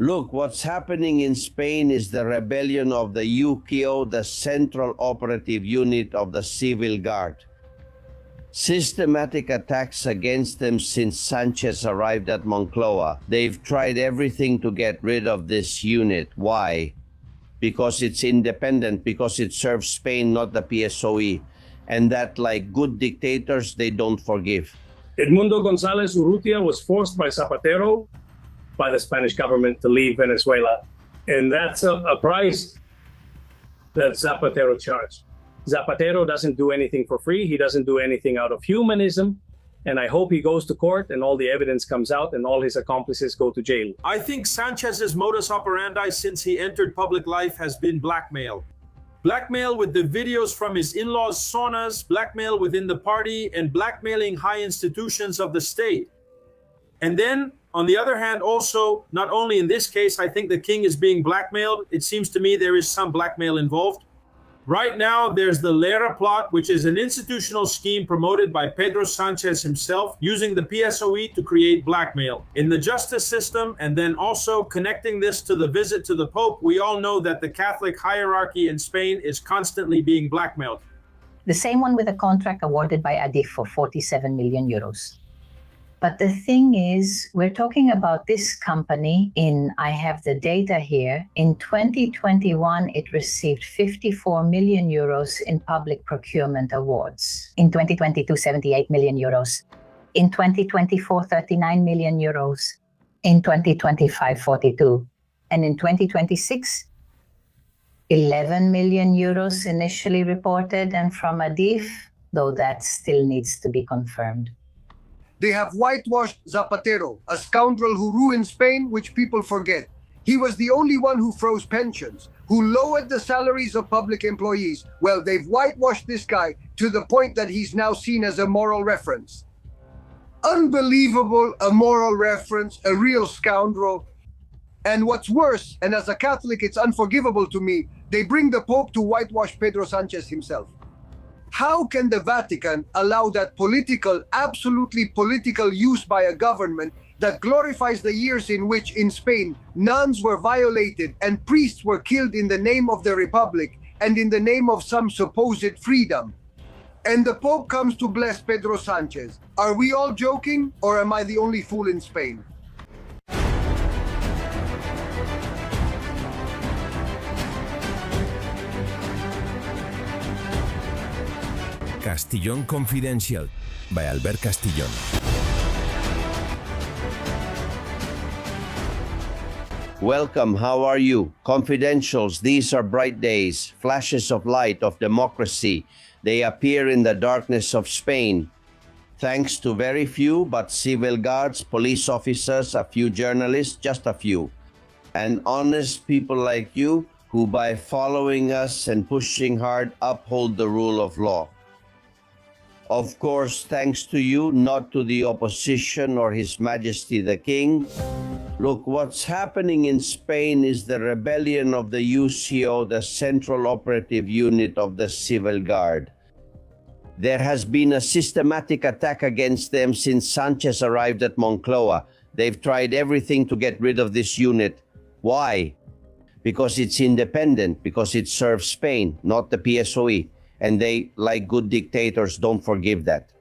Look, what's happening in Spain is the rebellion of the UCO, the Central Operative Unit of the Civil Guard. Systematic attacks against them since Sánchez arrived at Moncloa. They've tried everything to get rid of this unit. Why? Because it's independent, because it serves Spain, not the PSOE. And that, like good dictators, they don't forgive. Edmundo González Urrutia was forced by Zapatero, by the Spanish government, to leave Venezuela. And that's a price that Zapatero charged. Zapatero doesn't do anything for free. He doesn't do anything out of humanism. And I hope he goes to court and all the evidence comes out and all his accomplices go to jail. I think Sanchez's modus operandi since he entered public life has been blackmail. Blackmail with the videos from his in-laws' saunas, blackmail within the party, and blackmailing high institutions of the state. And then, on the other hand, also, not only in this case, I think the king is being blackmailed. It seems to me there is some blackmail involved. Right now, there's the Lera plot, which is an institutional scheme promoted by Pedro Sánchez himself, using the PSOE to create blackmail in the justice system. And then also connecting this to the visit to the Pope, we all know that the Catholic hierarchy in Spain is constantly being blackmailed. The same one with a contract awarded by ADIF for 47 million euros. But the thing is, we're talking about this company I have the data here, in 2021, it received 54 million euros in public procurement awards. In 2022, 78 million euros. In 2024, 39 million euros. In 2025, 42. And in 2026, 11 million euros initially reported, and from ADIF, though that still needs to be confirmed. They have whitewashed Zapatero, a scoundrel who ruined Spain, which people forget. He was the only one who froze pensions, who lowered the salaries of public employees. Well, they've whitewashed this guy to the point that he's now seen as a moral reference. Unbelievable, a moral reference, a real scoundrel. And what's worse, and as a Catholic it's unforgivable to me, they bring the Pope to whitewash Pedro Sánchez himself. How can the Vatican allow that absolutely political use by a government that glorifies the years in which, in Spain, nuns were violated and priests were killed in the name of the Republic and in the name of some supposed freedom? And the Pope comes to bless Pedro Sánchez. Are we all joking, or am I the only fool in Spain? Castillón Confidential by Albert Castillón. Welcome, how are you? Confidentials, these are bright days, flashes of light of democracy. They appear in the darkness of Spain. Thanks to very few, but civil guards, police officers, a few journalists, just a few. And honest people like you who by following us and pushing hard uphold the rule of law. Of course, thanks to you, not to the opposition or His Majesty the King. Look, what's happening in Spain is the rebellion of the UCO, the Central Operative Unit of the Civil Guard. There has been a systematic attack against them since Sánchez arrived at Moncloa. They've tried everything to get rid of this unit. Why? Because it's independent, because it serves Spain, not the PSOE. And they, like good dictators, don't forgive that.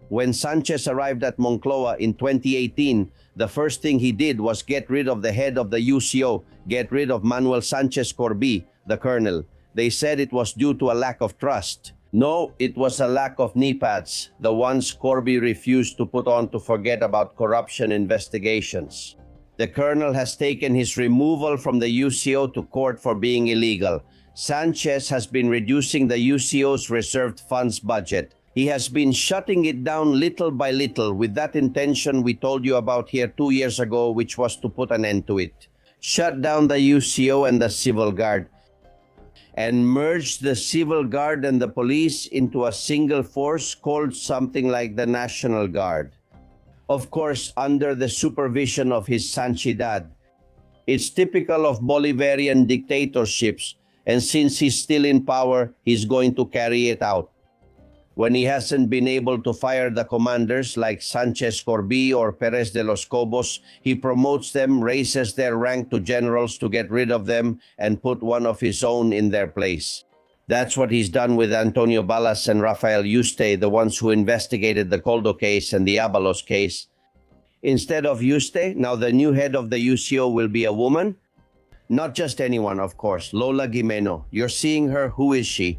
When Sánchez arrived at Moncloa in 2018, the first thing he did was get rid of the head of the UCO, get rid of Manuel Sánchez Corbí, the colonel. They said it was due to a lack of trust. No, it was a lack of knee pads, the ones Corbí refused to put on to forget about corruption investigations. The colonel has taken his removal from the UCO to court for being illegal. Sánchez has been reducing the UCO's reserved funds budget. He has been shutting it down little by little with that intention we told you about here 2 years ago, which was to put an end to it. Shut down the UCO and the Civil Guard and merge the Civil Guard and the police into a single force called something like the National Guard. Of course, under the supervision of His Santidad. It's typical of Bolivarian dictatorships, and since he's still in power, he's going to carry it out. when he hasn't been able to fire the commanders like Sanchez Corbi or Perez de los Cobos, he promotes them, raises their rank to generals to get rid of them and put one of his own in their place. That's what he's done with Antonio Balas and Rafael Yuste, the ones who investigated the Coldo case and the Abalos case. Instead of Yuste, now the new head of the UCO will be a woman. Not just anyone, of course. Lola Gimeno. You're seeing her. Who is she?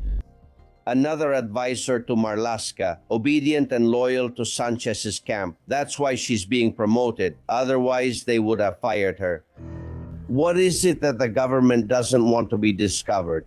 Another advisor to Marlaska, obedient and loyal to Sanchez's camp. That's why she's being promoted. Otherwise, they would have fired her. What is it that the government doesn't want to be discovered?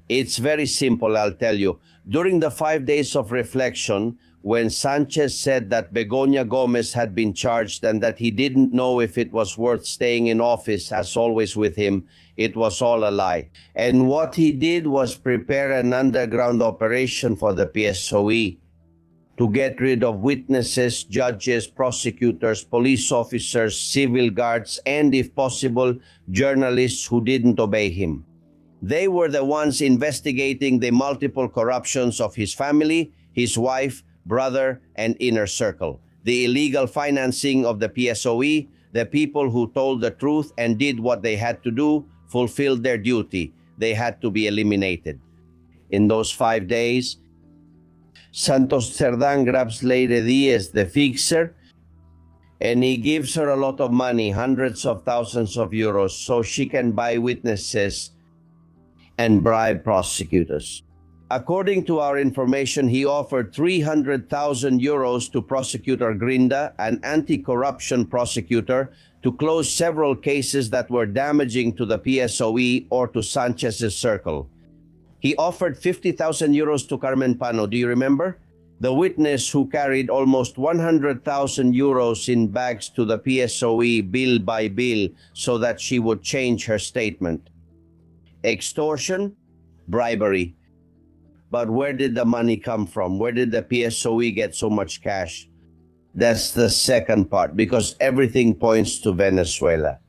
It's very simple, I'll tell you. During the 5 days of reflection, when Sanchez said that Begoña Gomez had been charged and that he didn't know if it was worth staying in office, as always with him, it was all a lie. And what he did was prepare an underground operation for the PSOE to get rid of witnesses, judges, prosecutors, police officers, civil guards, and if possible, journalists who didn't obey him. They were the ones investigating the multiple corruptions of his family, his wife, brother, and inner circle, the illegal financing of the PSOE, the people who told the truth and did what they had to do, fulfilled their duty. They had to be eliminated. In those 5 days, Santos Cerdán grabs Lady Diaz, the fixer, and he gives her a lot of money, hundreds of thousands of euros, so she can buy witnesses and bribe prosecutors. According to our information, he offered 300,000 euros to Prosecutor Grinda, an anti-corruption prosecutor, to close several cases that were damaging to the PSOE or to Sanchez's circle. He offered 50,000 euros to Carmen Pano, do you remember? The witness who carried almost 100,000 euros in bags to the PSOE bill by bill so that she would change her statement. Extortion, bribery. But where did the money come from? Where did the PSOE get so much cash? That's the second part, because everything points to Venezuela.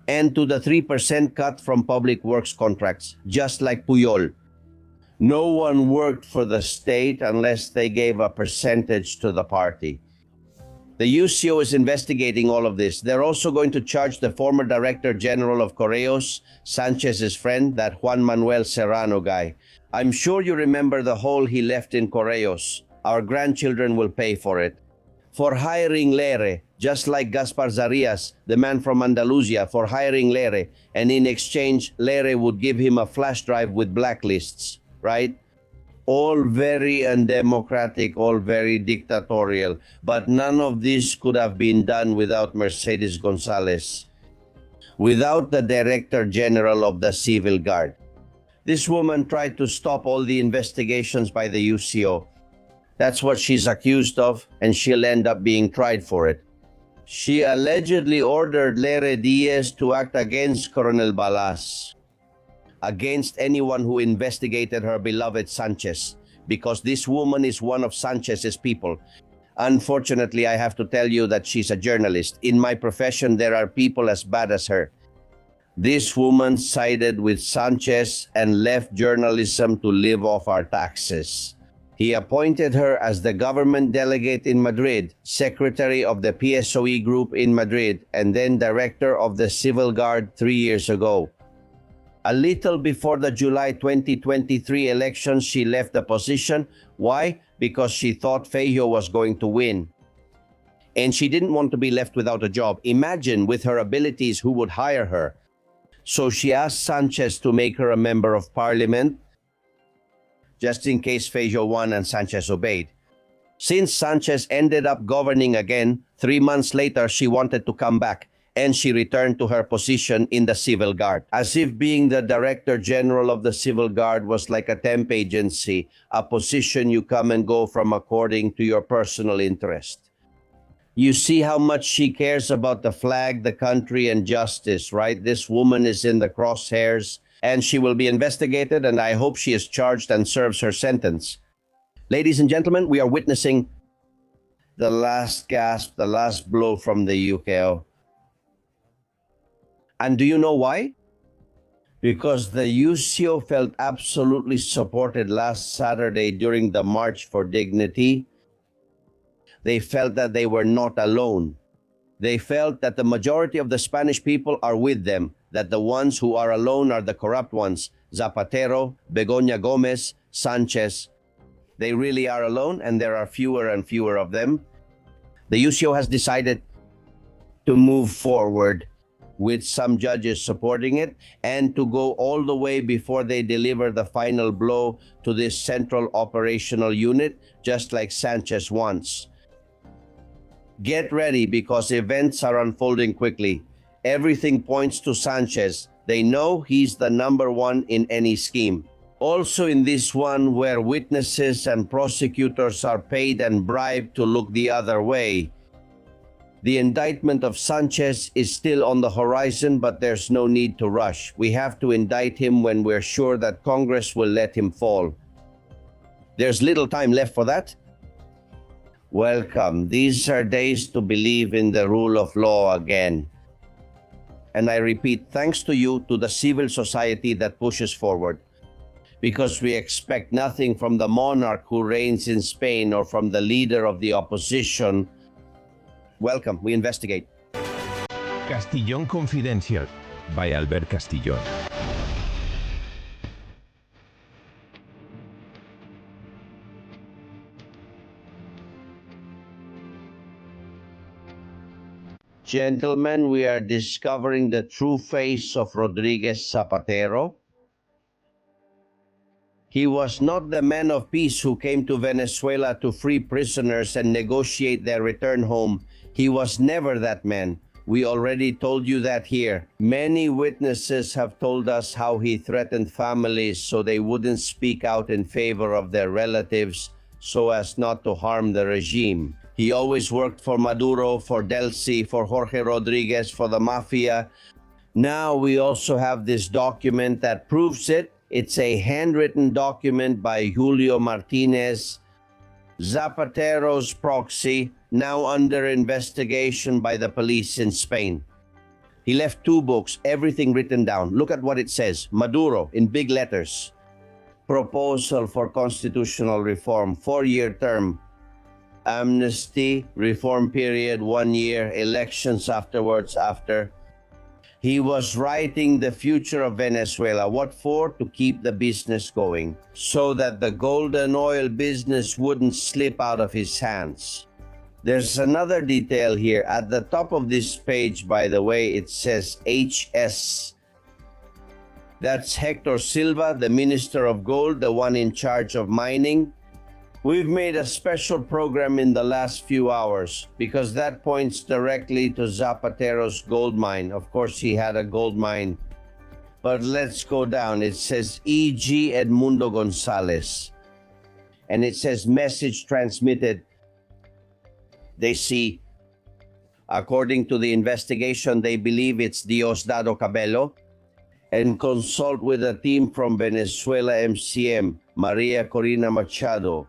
And to the 3% cut from public works contracts, just like Puyol. No one worked for the state unless they gave a percentage to the party. The UCO is investigating all of this. They're also going to charge the former Director General of Correos, Sanchez's friend, that Juan Manuel Serrano guy. I'm sure you remember the hole he left in Correos. Our grandchildren will pay for it. For hiring Lere, just like Gaspar Zarias, the man from Andalusia, for hiring Lere, and in exchange, Lere would give him a flash drive with blacklists, right? All very undemocratic, all very dictatorial, but none of this could have been done without Mercedes Gonzalez, without the Director General of the Civil Guard. This woman tried to stop all the investigations by the UCO. That's what she's accused of, and she'll end up being tried for it. She allegedly ordered Lere Diaz to act against Coronel Balas, against anyone who investigated her beloved Sanchez, because this woman is one of Sanchez's people. Unfortunately, I have to tell you that she's a journalist. In my profession, there are people as bad as her. This woman sided with Sanchez and left journalism to live off our taxes. He appointed her as the government delegate in Madrid, secretary of the PSOE group in Madrid, and then director of the Civil Guard 3 years ago. A little before the July 2023 elections, she left the position. Why? Because she thought Feijóo was going to win. And she didn't want to be left without a job. Imagine, with her abilities, who would hire her. So she asked Sanchez to make her a member of parliament, just in case Feijóo won and Sanchez obeyed. Since Sanchez ended up governing again, 3 months later she wanted to come back, and she returned to her position in the Civil Guard, as if being the Director General of the Civil Guard was like a temp agency, a position you come and go from according to your personal interest. You see how much she cares about the flag, the country, and justice, right? This woman is in the crosshairs, and she will be investigated, and I hope she is charged and serves her sentence. Ladies and gentlemen, we are witnessing the last gasp, the last blow from the UCO. And do you know why? because the UCO felt absolutely supported last Saturday during the March for Dignity. They felt that they were not alone. They felt that the majority of the Spanish people are with them, that the ones who are alone are the corrupt ones, Zapatero, Begoña Gomez, Sánchez. They really are alone, and there are fewer and fewer of them. The UCO has decided to move forward with some judges supporting it and to go all the way before they deliver the final blow to this central operational unit, just like Sánchez wants. Get ready, because events are unfolding quickly. Everything points to Sánchez. They know he's the number one in any scheme. Also in this one, where witnesses and prosecutors are paid and bribed to look the other way. The indictment of Sánchez is still on the horizon, but there's no need to rush. We have to indict him when we're sure that Congress will let him fall. There's little time left for that. Welcome. These are days to believe in the rule of law again. And I repeat, thanks to you, to the civil society that pushes forward. Because we expect nothing from the monarch who reigns in Spain or from the leader of the opposition. Welcome, we investigate. Castillón Confidential by Albert Castillón. Gentlemen, we are discovering the true face of Rodriguez Zapatero. He was not the man of peace who came to Venezuela to free prisoners and negotiate their return home. He was never that man. We already told you that here. Many witnesses have told us how he threatened families so they wouldn't speak out in favor of their relatives so as not to harm the regime. He always worked for Maduro, for Delcy, for Jorge Rodriguez, for the mafia. Now we also have this document that proves it. It's a handwritten document by Julio Martinez, Zapatero's proxy, now under investigation by the police in Spain. He left 2 books, everything written down. Look at what it says. Maduro, in big letters. Proposal for constitutional reform, 4-year term. Amnesty, reform period, 1 year, elections afterwards after. He was writing the future of Venezuela. What for? To keep the business going, so that the gold and oil business wouldn't slip out of his hands. There's another detail here. At the top of this page, by the way, it says HS. That's Hector Silva, the Minister of Gold, the one in charge of mining. We've made a special program in the last few hours because that points directly to Zapatero's gold mine. Of course, he had a gold mine. But let's go down. It says E.G. Edmundo Gonzalez. And it says message transmitted. They see, according to the investigation, they believe it's Diosdado Cabello, and consult with a team from Venezuela MCM, Maria Corina Machado.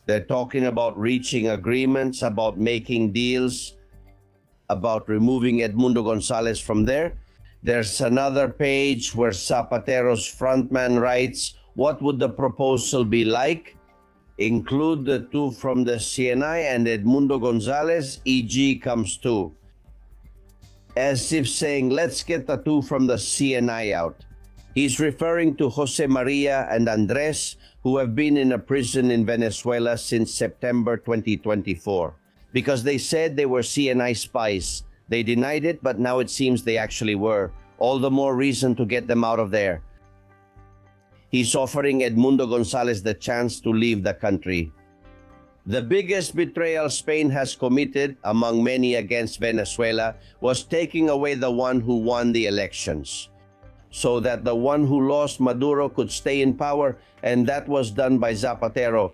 They're talking about reaching agreements, about making deals, about removing Edmundo Gonzalez from there. There's another page where Zapatero's frontman writes, what would the proposal be like? Include the 2 from the CNI and Edmundo Gonzalez, EG comes too. As if saying, let's get the 2 from the CNI out. He's referring to Jose Maria and Andres, who have been in a prison in Venezuela since September 2024, because they said they were CNI spies. They denied it, but now it seems they actually were. All the more reason to get them out of there. He's offering Edmundo Gonzalez the chance to leave the country. The biggest betrayal Spain has committed, among many against Venezuela, was taking away the one who won the elections, so that the one who lost, Maduro, could stay in power, and that was done by Zapatero.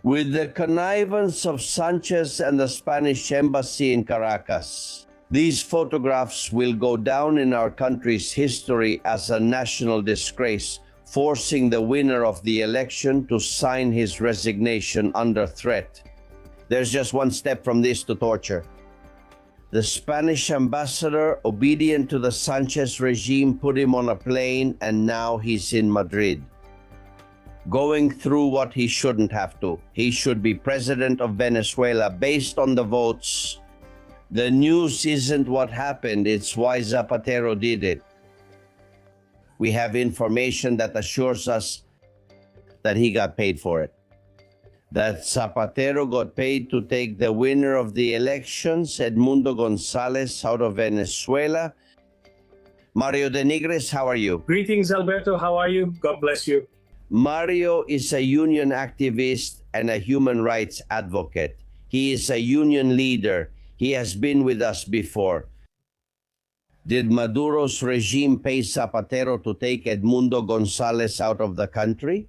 With the connivance of Sanchez and the Spanish embassy in Caracas. These photographs will go down in our country's history as a national disgrace, forcing the winner of the election to sign his resignation under threat. There's just one step from this to torture. The Spanish ambassador, obedient to the Sánchez regime, put him on a plane, and now he's in Madrid, going through what he shouldn't have to. He should be president of Venezuela based on the votes. The news isn't what happened, it's why Zapatero did it. We have information that assures us that he got paid for it. That Zapatero got paid to take the winner of the elections, Edmundo Gonzalez, out of Venezuela. Mario de Nigres, how are you? Greetings, Alberto. How are you? God bless you. Mario is a union activist and a human rights advocate. He is a union leader. He has been with us before. Did Maduro's regime pay Zapatero to take Edmundo Gonzalez out of the country?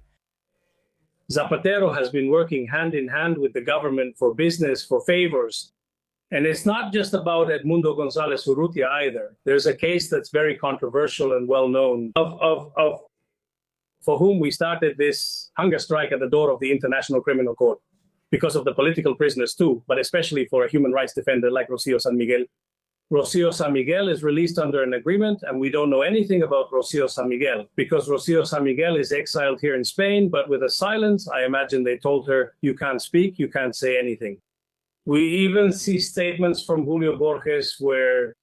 Zapatero has been working hand in hand with the government for business, for favors. And it's not just about Edmundo Gonzalez Urrutia either. There's a case that's very controversial and well known for whom we started this hunger strike at the door of the International Criminal Court because of the political prisoners too, but especially for a human rights defender like Rocio San Miguel. Rocio San Miguel is released under an agreement, and we don't know anything about Rocio San Miguel because Rocio San Miguel is exiled here in Spain, but with a silence. I imagine they told her, you can't speak, you can't say anything. We even see statements from Julio Borges where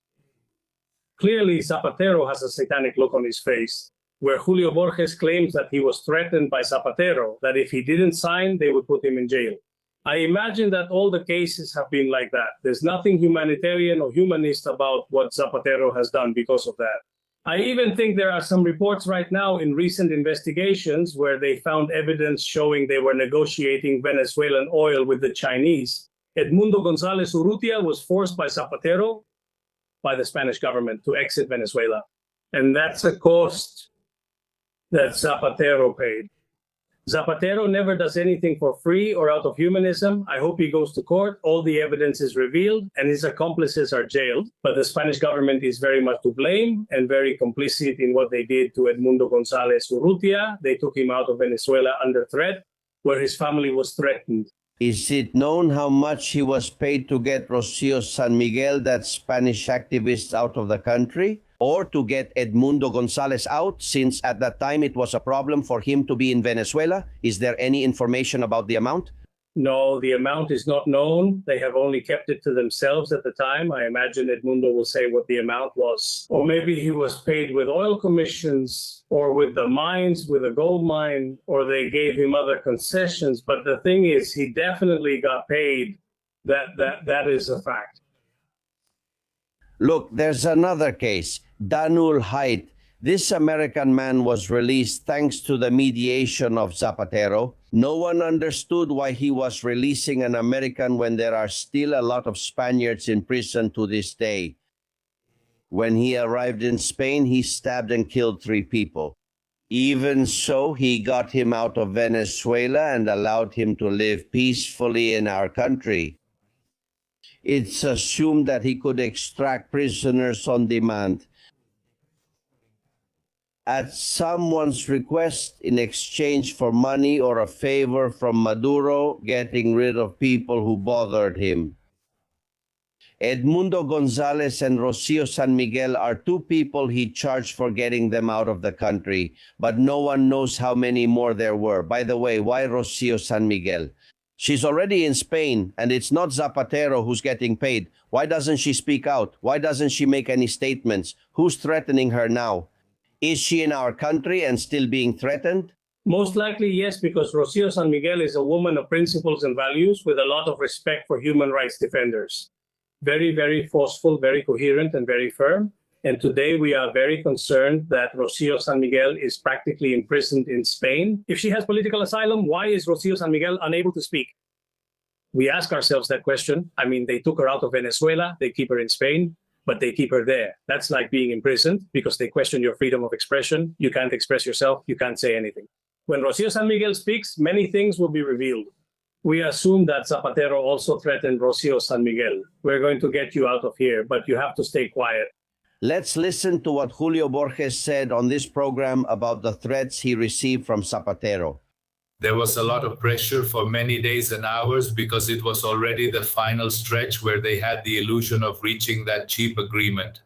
clearly Zapatero has a satanic look on his face, where Julio Borges claims that he was threatened by Zapatero, that if he didn't sign, they would put him in jail. I imagine that all the cases have been like that. There's nothing humanitarian or humanist about what Zapatero has done because of that. I even think there are some reports right now in recent investigations where they found evidence showing they were negotiating Venezuelan oil with the Chinese. Edmundo Gonzalez Urrutia was forced by Zapatero, by the Spanish government, to exit Venezuela. And that's a cost that Zapatero paid. Zapatero never does anything for free or out of humanism. I hope he goes to court. All the evidence is revealed and his accomplices are jailed. But the Spanish government is very much to blame and very complicit in what they did to Edmundo Gonzalez Urrutia. They took him out of Venezuela under threat, where his family was threatened. Is it known how much he was paid to get Rocio San Miguel, that Spanish activist, out of the country? Or to get Edmundo Gonzalez out, since at that time it was a problem for him to be in Venezuela? Is there any information about the amount? No, the amount is not known. They have only kept it to themselves at the time. I imagine Edmundo will say what the amount was. Or maybe he was paid with oil commissions, or with the mines, with a gold mine, or they gave him other concessions. But the thing is, he definitely got paid. That is a fact. Look, there's another case. Danul Haidt. This American man was released thanks to the mediation of Zapatero. No one understood why he was releasing an American when there are still a lot of Spaniards in prison to this day. When he arrived in Spain, he stabbed and killed 3 people. Even so, he got him out of Venezuela and allowed him to live peacefully in our country. It's assumed that he could extract prisoners on demand at someone's request in exchange for money or a favor from Maduro, getting rid of people who bothered him. Edmundo Gonzalez and Rocio San Miguel are 2 people he charged for getting them out of the country, but no one knows how many more there were. By the way, why Rocio San Miguel? She's already in Spain, and it's not Zapatero who's getting paid. Why doesn't she speak out? Why doesn't she make any statements? Who's threatening her now? Is she in our country and still being threatened? Most likely, yes, because Rocio San Miguel is a woman of principles and values with a lot of respect for human rights defenders. Very, very forceful, very coherent, and very firm. And today we are very concerned that Rocio San Miguel is practically imprisoned in Spain. If she has political asylum, why is Rocio San Miguel unable to speak? We ask ourselves that question. I mean, they took her out of Venezuela, they keep her in Spain, but they keep her there. That's like being imprisoned because they question your freedom of expression. You can't express yourself, you can't say anything. When Rocio San Miguel speaks, many things will be revealed. We assume that Zapatero also threatened Rocio San Miguel. We're going to get you out of here, but you have to stay quiet. Let's listen to what Julio Borges said on this program about the threats he received from Zapatero. There was a lot of pressure for many days and hours because it was already the final stretch where they had the illusion of reaching that cheap agreement.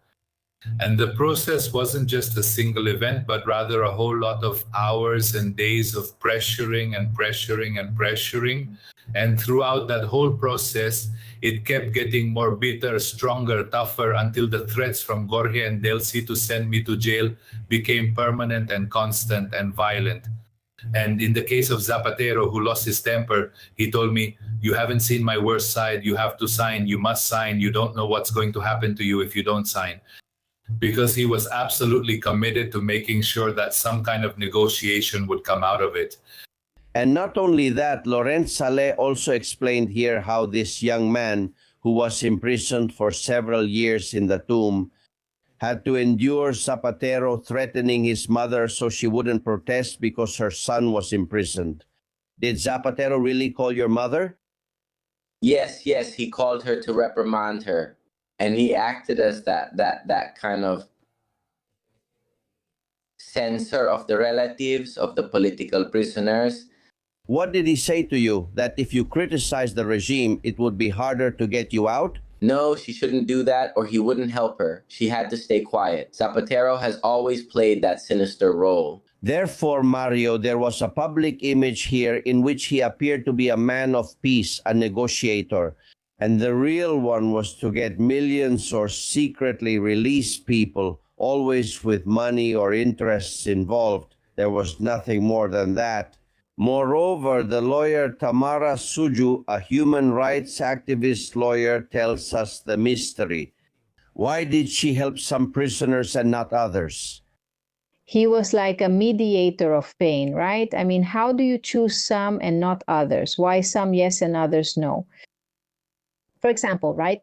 And the process wasn't just a single event, but rather a whole lot of hours and days of pressuring and pressuring and pressuring. And throughout that whole process, it kept getting more bitter, stronger, tougher, until the threats from Jorge and Delcy to send me to jail became permanent and constant and violent. And in the case of Zapatero, who lost his temper, he told me, "You haven't seen my worst side. You have to sign. You must sign. You don't know what's going to happen to you if you don't sign." Because he was absolutely committed to making sure that some kind of negotiation would come out of it. And not only that, Laurent Saleh also explained here how this young man, who was imprisoned for several years in the tomb, had to endure Zapatero threatening his mother so she wouldn't protest because her son was imprisoned. Did Zapatero really call your mother? Yes, he called her to reprimand her. And he acted as that kind of censor of the relatives of the political prisoners. What did he say to you? That if you criticize the regime, it would be harder to get you out? No, she shouldn't do that or he wouldn't help her. She had to stay quiet. Zapatero has always played that sinister role. Therefore, Mario, there was a public image here in which he appeared to be a man of peace, a negotiator. And the real one was to get millions or secretly release people, always with money or interests involved. There was nothing more than that. Moreover, the lawyer Tamara Suju, a human rights activist lawyer, tells us the mystery. Why did she help some prisoners and not others? He was like a mediator of pain, right? I mean, how do you choose some and not others? Why some yes and others no? For example, right?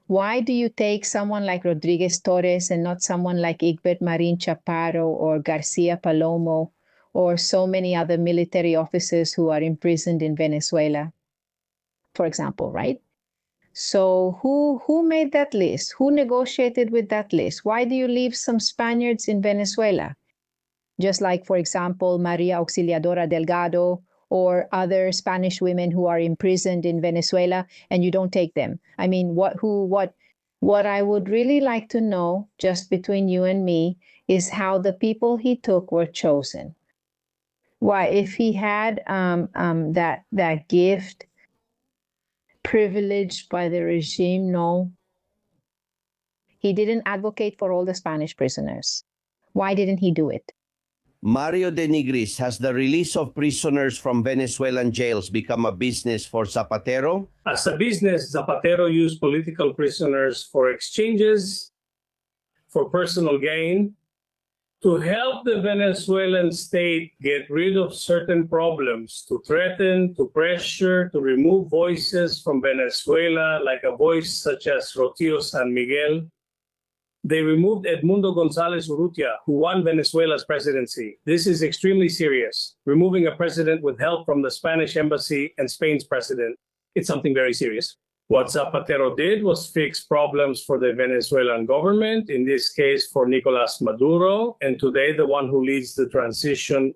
Why do you take someone like Rodriguez Torres and not someone like Igbert Marin Chaparro or Garcia Palomo or so many other military officers who are imprisoned in Venezuela, for example, right? So who made that list? Who negotiated with that list? Why do you leave some Spaniards in Venezuela? Just like, for example, Maria Auxiliadora Delgado or other Spanish women who are imprisoned in Venezuela, and you don't take them. I mean, what I would really like to know, just between you and me, is how the people he took were chosen. Why, if he had that gift privileged by the regime, no. He didn't advocate for all the Spanish prisoners. Why didn't he do it? Mario de Nigris, has the release of prisoners from Venezuelan jails become a business for Zapatero? As a business, Zapatero used political prisoners for exchanges, for personal gain, to help the Venezuelan state get rid of certain problems, to threaten, to pressure, to remove voices from Venezuela, like a voice such as Rocio San Miguel. They removed Edmundo González Urrutia, who won Venezuela's presidency. This is extremely serious. Removing a president with help from the Spanish embassy and Spain's president, it's something very serious. What Zapatero did was fix problems for the Venezuelan government, in this case for Nicolas Maduro, and today the one who leads the transition.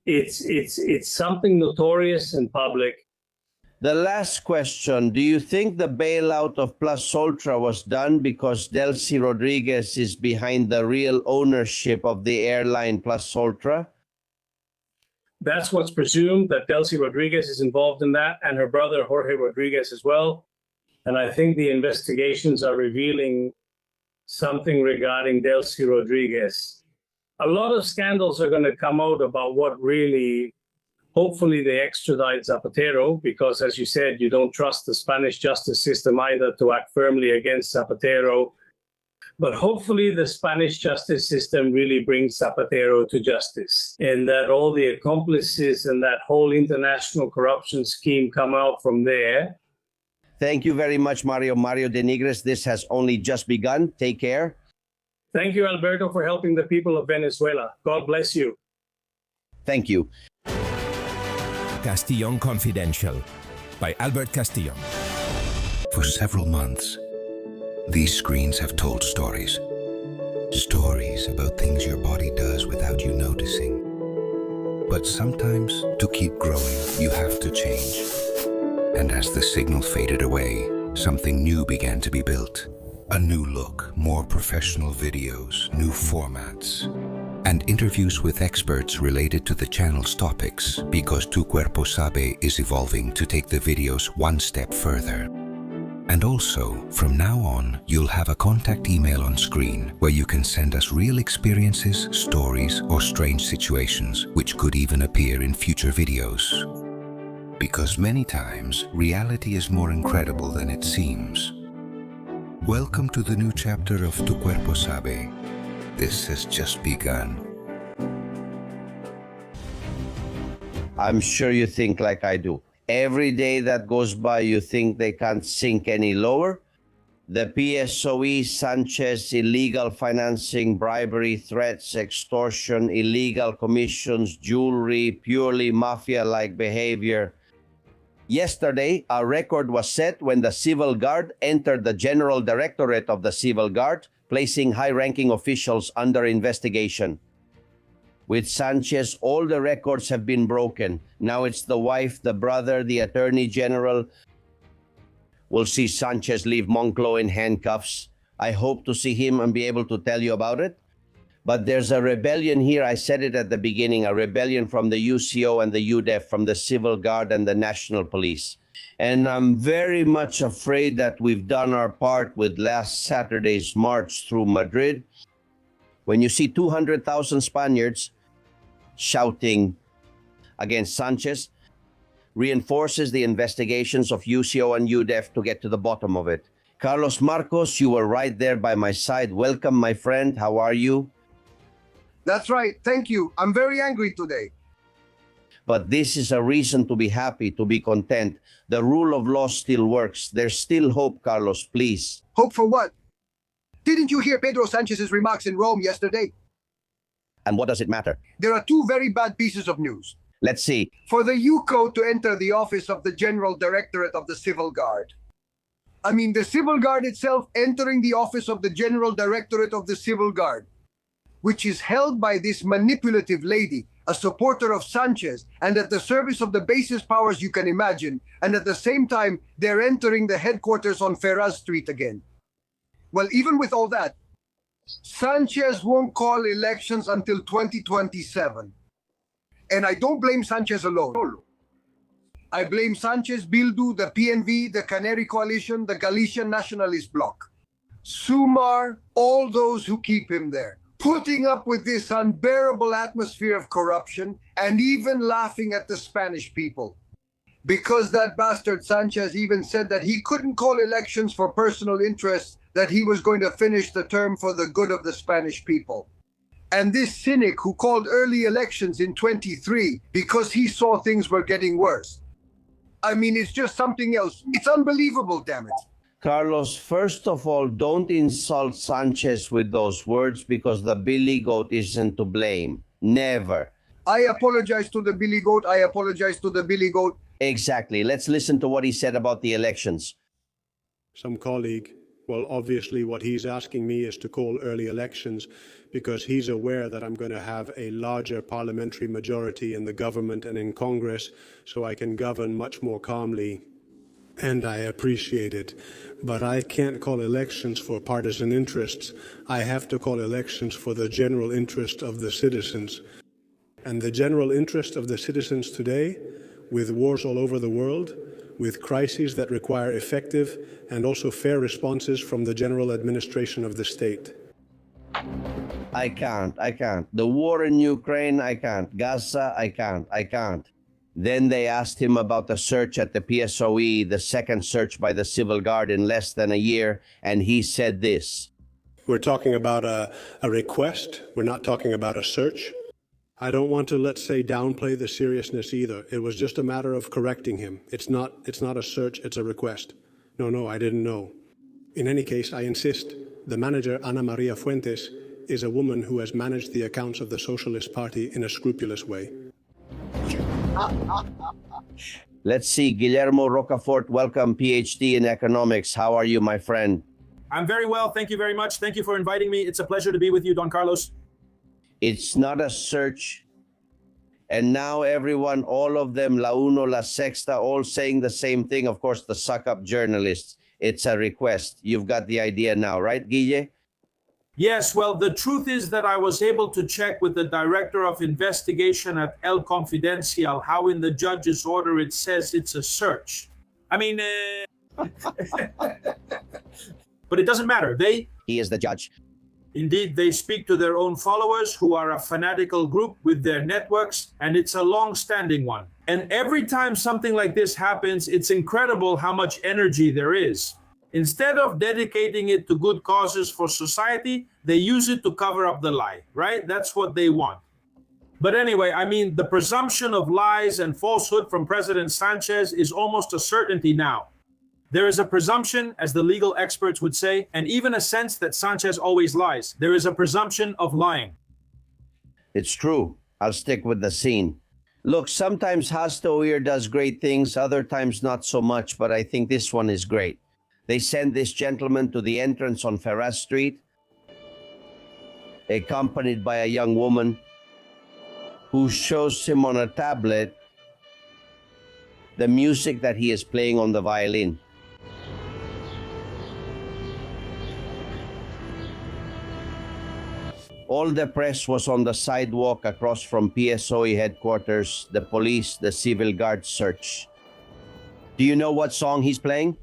It's something notorious and public. The last question, do you think the bailout of Plus Ultra was done because Delcy Rodriguez is behind the real ownership of the airline Plus Ultra? That's what's presumed, that Delcy Rodriguez is involved in that, and her brother Jorge Rodriguez as well. And I think the investigations are revealing something regarding Delcy Rodriguez. A lot of scandals are going to come out about what really, hopefully they extradite Zapatero, because as you said, you don't trust the Spanish justice system either to act firmly against Zapatero. But hopefully the Spanish justice system really brings Zapatero to justice, and that all the accomplices and that whole international corruption scheme come out from there. Thank you very much, Mario de Nigris. This has only just begun. Take care. Thank you, Alberto, for helping the people of Venezuela. God bless you. Thank you. Castillon Confidential by Albert Castillon. For several months, these screens have told stories. Stories about things your body does without you noticing. But sometimes, to keep growing, you have to change. And as the signal faded away, something new began to be built. A new look, more professional videos, new formats, and interviews with experts related to the channel's topics, because Tu Cuerpo Sabe is evolving to take the videos one step further. And also, from now on, you'll have a contact email on screen where you can send us real experiences, stories, or strange situations, which could even appear in future videos. Because many times, reality is more incredible than it seems. Welcome to the new chapter of Tu Cuerpo Sabe. This has just begun. I'm sure you think like I do. Every day that goes by, you think they can't sink any lower. The PSOE, Sánchez, illegal financing, bribery, threats, extortion, illegal commissions, jewelry, purely mafia-like behavior. Yesterday, a record was set when the Civil Guard entered the General Directorate of the Civil Guard, placing high-ranking officials under investigation. With Sánchez, all the records have been broken. Now it's the wife, the brother, the Attorney General. We'll see Sánchez leave Moncloa in handcuffs. I hope to see him and be able to tell you about it. But there's a rebellion here. I said it at the beginning, a rebellion from the UCO and the UDEF, from the Civil Guard and the National Police. And I'm very much afraid that we've done our part with last Saturday's march through Madrid. When you see 200,000 Spaniards shouting against Sánchez, reinforces the investigations of UCO and UDEF to get to the bottom of it. Carlos Marcos, you were right there by my side. Welcome, my friend. How are you? That's right. Thank you. I'm very angry today. But this is a reason to be happy, to be content. The rule of law still works. There's still hope, Carlos, please. Hope for what? Didn't you hear Pedro Sanchez's remarks in Rome yesterday? And what does it matter? There are two very bad pieces of news. Let's see. For the UCO to enter the office of the General Directorate of the Civil Guard. I mean, the Civil Guard itself entering the office of the General Directorate of the Civil Guard, which is held by this manipulative lady, a supporter of Sánchez, and at the service of the basest powers you can imagine, and at the same time, they're entering the headquarters on Ferraz Street again. Well, even with all that, Sánchez won't call elections until 2027. And I don't blame Sánchez alone. I blame Sánchez, Bildu, the PNV, the Canary Coalition, the Galician Nationalist Bloc, Sumar, all those who keep him there, putting up with this unbearable atmosphere of corruption and even laughing at the Spanish people. Because that bastard Sánchez even said that he couldn't call elections for personal interests, that he was going to finish the term for the good of the Spanish people. And this cynic who called early elections in 23 because he saw things were getting worse. I mean, it's just something else. It's unbelievable, damn it. Carlos, first of all, don't insult Sánchez with those words, because the billy goat isn't to blame. Never. I apologize to the billy goat. I apologize to the billy goat. Exactly. Let's listen to what he said about the elections. Some colleague, well, obviously what he's asking me is to call early elections because he's aware that I'm going to have a larger parliamentary majority in the government and in Congress, so I can govern much more calmly. And I appreciate it. But I can't call elections for partisan interests. I have to call elections for the general interest of the citizens. And the general interest of the citizens today, with wars all over the world, with crises that require effective and also fair responses from the general administration of the state. I can't. The war in Ukraine, I can't. Gaza, I can't. Then they asked him about the search at the PSOE, the second search by the Civil Guard in less than a year, and he said this. We're talking about a request. We're not talking about a search. I don't want to, let's say, downplay the seriousness either. It was just a matter of correcting him. It's not a search, it's a request. No, I didn't know. In any case, I insist, the manager, Ana Maria Fuentes, is a woman who has managed the accounts of the Socialist Party in a scrupulous way. Let's see, Guillermo Rocafort, welcome, PhD in economics. How are you, my friend? I'm very well, thank you very much. Thank you for inviting me. It's a pleasure to be with you, Don Carlos. It's not a search. And now everyone, all of them, La Uno, La Sexta, all saying the same thing. Of course, the suck-up journalists. It's a request. You've got the idea now, right, Guille? Yes, well, the truth is that I was able to check with the director of investigation at El Confidencial how in the judge's order it says it's a search. I mean, but it doesn't matter. He is the judge. Indeed, they speak to their own followers, who are a fanatical group with their networks, and it's a long-standing one. And every time something like this happens, it's incredible how much energy there is. Instead of dedicating it to good causes for society, they use it to cover up the lie, right? That's what they want. But anyway, I mean, the presumption of lies and falsehood from President Sanchez is almost a certainty now. There is a presumption, as the legal experts would say, and even a sense that Sanchez always lies. There is a presumption of lying. It's true. I'll stick with the scene. Look, sometimes Hastoir does great things, other times not so much, but I think this one is great. They send this gentleman to the entrance on Ferraz Street, accompanied by a young woman who shows him on a tablet the music that he is playing on the violin. All the press was on the sidewalk across from PSOE headquarters, the police, the civil guard search. Do you know what song he's playing?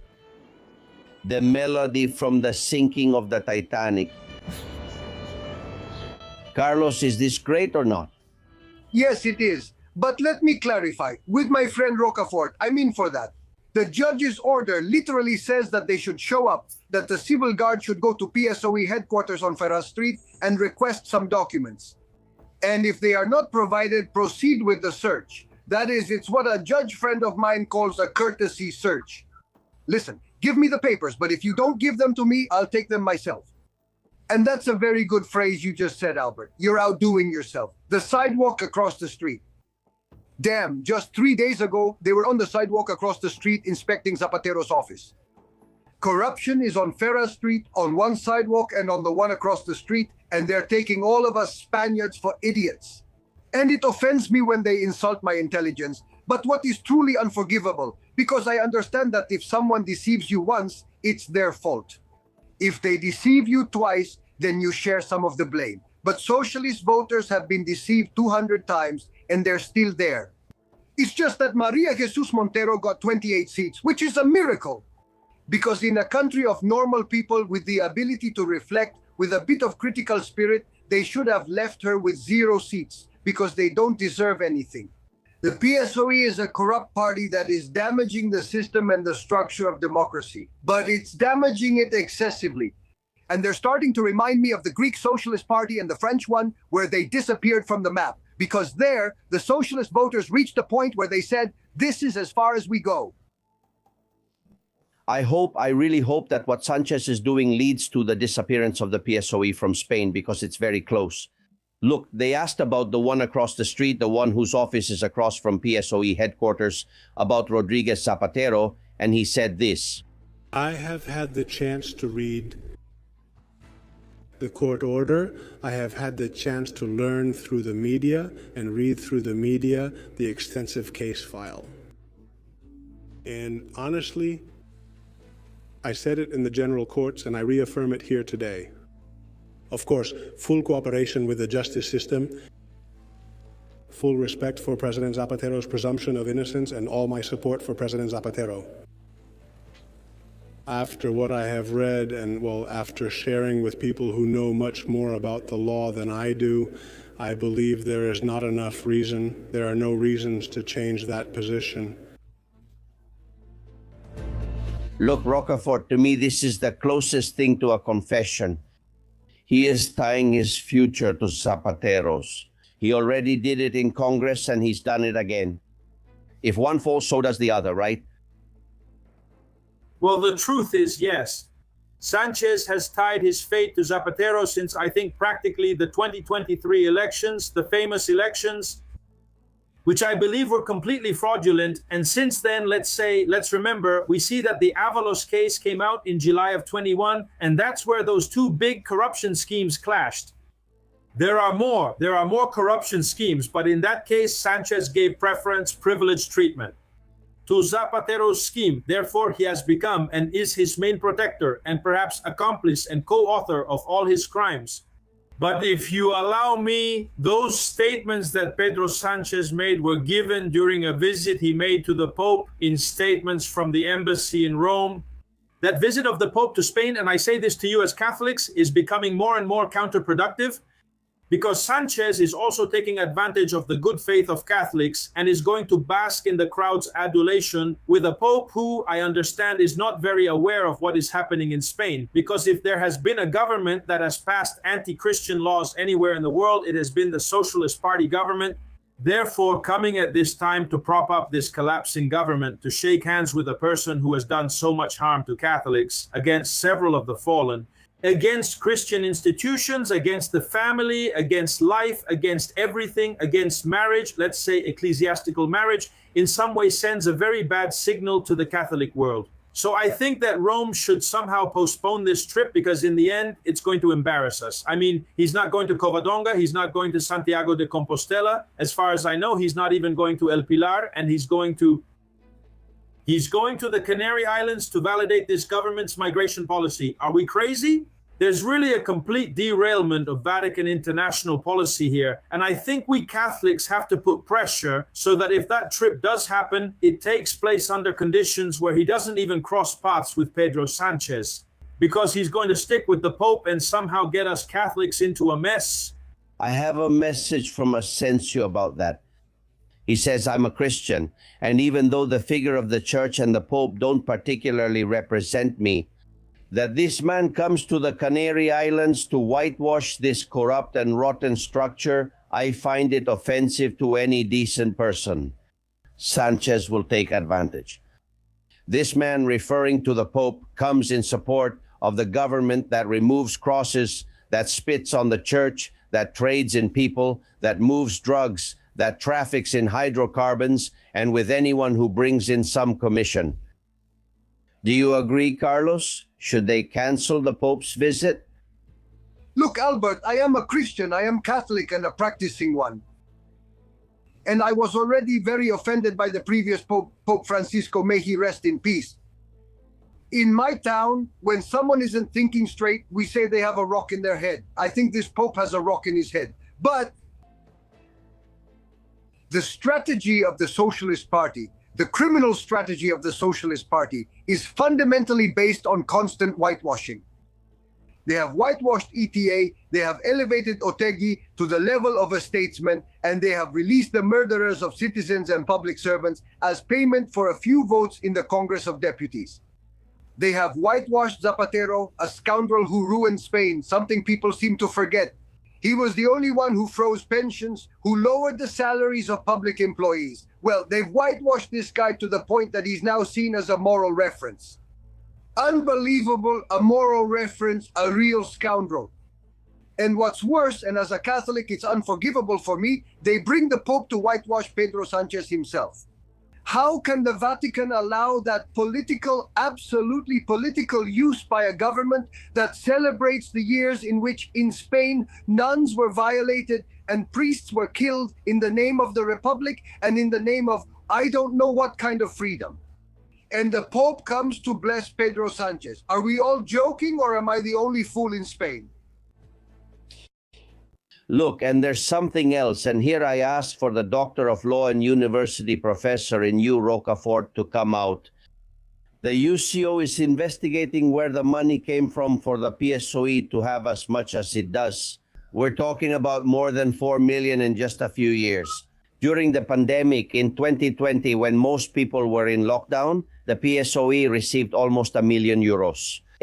The melody from the sinking of the Titanic. Carlos, is this great or not? Yes, it is. But let me clarify. With my friend Rocafort, I mean for that. The judge's order literally says that they should show up, that the civil guard should go to PSOE headquarters on Ferraz Street and request some documents. And if they are not provided, proceed with the search. That is, it's what a judge friend of mine calls a courtesy search. Listen, give me the papers, but if you don't give them to me, I'll take them myself. And that's a very good phrase you just said, Albert. You're outdoing yourself. The sidewalk across the street. Damn, just 3 days ago, they were on the sidewalk across the street inspecting Zapatero's office. Corruption is on Ferraz Street, on one sidewalk and on the one across the street, and they're taking all of us Spaniards for idiots. And it offends me when they insult my intelligence, but what is truly unforgivable, because I understand that if someone deceives you once, it's their fault. If they deceive you twice, then you share some of the blame. But socialist voters have been deceived 200 times, and they're still there. It's just that Maria Jesus Montero got 28 seats, which is a miracle. Because in a country of normal people with the ability to reflect, with a bit of critical spirit, they should have left her with 0 seats, because they don't deserve anything. The PSOE is a corrupt party that is damaging the system and the structure of democracy, but it's damaging it excessively. And they're starting to remind me of the Greek Socialist Party and the French one, where they disappeared from the map. Because there, the socialist voters reached a point where they said, this is as far as we go. I really hope that what Sanchez is doing leads to the disappearance of the PSOE from Spain, because it's very close. Look, they asked about the one across the street, the one whose office is across from PSOE headquarters, about Rodriguez Zapatero, and he said this. I have had the chance to read the court order. I have had the chance to learn through the media and read through the media the extensive case file. And honestly, I said it in the general courts and I reaffirm it here today. Of course, full cooperation with the justice system, full respect for President Zapatero's presumption of innocence, and all my support for President Zapatero. After what I have read and, well, after sharing with people who know much more about the law than I do, I believe there is not enough reason, there are no reasons to change that position. Look, Rocafort, to me, this is the closest thing to a confession. He is tying his future to Zapatero's. He already did it in Congress and he's done it again. If one falls, so does the other, right? Well, the truth is, yes. Sanchez has tied his fate to Zapatero since, I think, practically the 2023 elections, the famous elections, which I believe were completely fraudulent. And since then, let's remember, we see that the Avalos case came out in July of 21, and that's where those two big corruption schemes clashed. There are more corruption schemes, but in that case, Sanchez gave preference, privileged treatment to Zapatero's scheme. Therefore, he has become and is his main protector and perhaps accomplice and co-author of all his crimes. But if you allow me, those statements that Pedro Sanchez made were given during a visit he made to the Pope in statements from the embassy in Rome. That visit of the Pope to Spain, and I say this to you as Catholics, is becoming more and more counterproductive, because Sanchez is also taking advantage of the good faith of Catholics and is going to bask in the crowd's adulation with a Pope who, I understand, is not very aware of what is happening in Spain. Because if there has been a government that has passed anti-Christian laws anywhere in the world, it has been the Socialist Party government. Therefore, coming at this time to prop up this collapsing government, to shake hands with a person who has done so much harm to Catholics, against several of the fallen, against Christian institutions, against the family, against life, against everything, against marriage, let's say ecclesiastical marriage, in some way sends a very bad signal to the Catholic world. So I think that Rome should somehow postpone this trip, because in the end, it's going to embarrass us. I mean, he's not going to Covadonga, he's not going to Santiago de Compostela. As far as I know, he's not even going to El Pilar, and he's going to the Canary Islands to validate this government's migration policy. Are we crazy? There's really a complete derailment of Vatican international policy here. And I think we Catholics have to put pressure so that if that trip does happen, it takes place under conditions where he doesn't even cross paths with Pedro Sanchez, because he's going to stick with the Pope and somehow get us Catholics into a mess. I have a message from Asensio about that. He says, I'm a Christian, and even though the figure of the Church and the Pope don't particularly represent me, that this man comes to the Canary Islands to whitewash this corrupt and rotten structure, I find it offensive to any decent person. Sanchez will take advantage. This man, referring to the Pope, comes in support of the government that removes crosses, that spits on the Church, that trades in people, that moves drugs, that traffics in hydrocarbons, and with anyone who brings in some commission. Do you agree, Carlos? Should they cancel the Pope's visit? Look, Albert, I am a Christian, I am Catholic and a practicing one. And I was already very offended by the previous Pope, Pope Francisco, may he rest in peace. In my town, when someone isn't thinking straight, we say they have a rock in their head. I think this Pope has a rock in his head. But the strategy of the Socialist Party, the criminal strategy of the Socialist Party, is fundamentally based on constant whitewashing. They have whitewashed ETA, they have elevated Otegi to the level of a statesman, and they have released the murderers of citizens and public servants as payment for a few votes in the Congress of Deputies. They have whitewashed Zapatero, a scoundrel who ruined Spain, something people seem to forget. He was the only one who froze pensions, who lowered the salaries of public employees. Well, they've whitewashed this guy to the point that he's now seen as a moral reference. Unbelievable, a moral reference, a real scoundrel. And what's worse, and as a Catholic, it's unforgivable for me, they bring the Pope to whitewash Pedro Sanchez himself. How can the Vatican allow that political, absolutely political use by a government that celebrates the years in which in Spain nuns were violated and priests were killed in the name of the Republic and in the name of I don't know what kind of freedom? And the Pope comes to bless Pedro Sanchez. Are we all joking, or am I the only fool in Spain? Look, and there's something else, and here I ask for the Doctor of Law and University Professor in U. Rocafort to come out. The UCO is investigating where the money came from for the PSOE to have as much as it does. We're talking about more than 4 million in just a few years. During the pandemic in 2020, when most people were in lockdown, the PSOE received almost €1 million.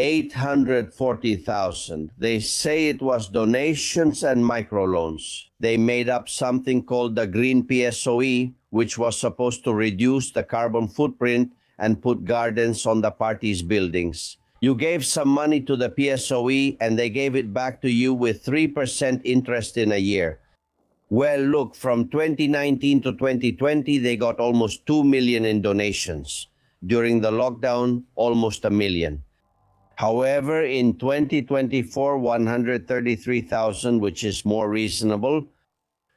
840,000. They say it was donations and microloans. They made up something called the Green PSOE, which was supposed to reduce the carbon footprint and put gardens on the party's buildings. You gave some money to the PSOE and they gave it back to you with 3% interest in a year. Well, look, from 2019 to 2020, they got almost 2 million in donations. During the lockdown, almost 1 million. However, in 2024, 133,000, which is more reasonable.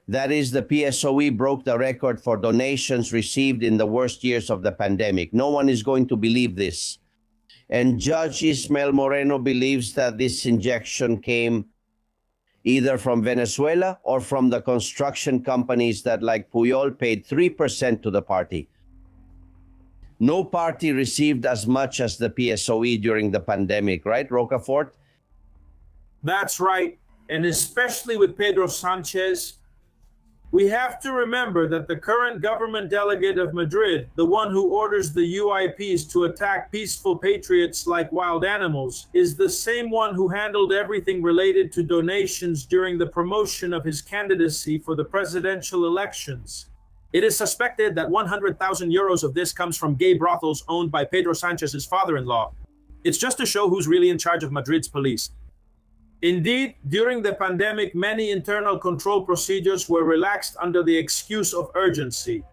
That is, the PSOE broke the record for donations received in the worst years of the pandemic. No one is going to believe this. And Judge Ismael Moreno believes that this injection came either from Venezuela or from the construction companies that, like Puyol, paid 3% to the party. No party received as much as the PSOE during the pandemic, right, Rocafort? That's right. And especially with Pedro Sánchez, we have to remember that the current government delegate of Madrid, the one who orders the UIPs to attack peaceful patriots like wild animals, is the same one who handled everything related to donations during the promotion of his candidacy for the presidential elections. It is suspected that 100,000 euros of this comes from gay brothels owned by Pedro Sanchez's father-in-law. It's just to show who's really in charge of Madrid's police. Indeed, during the pandemic, many internal control procedures were relaxed under the excuse of urgency.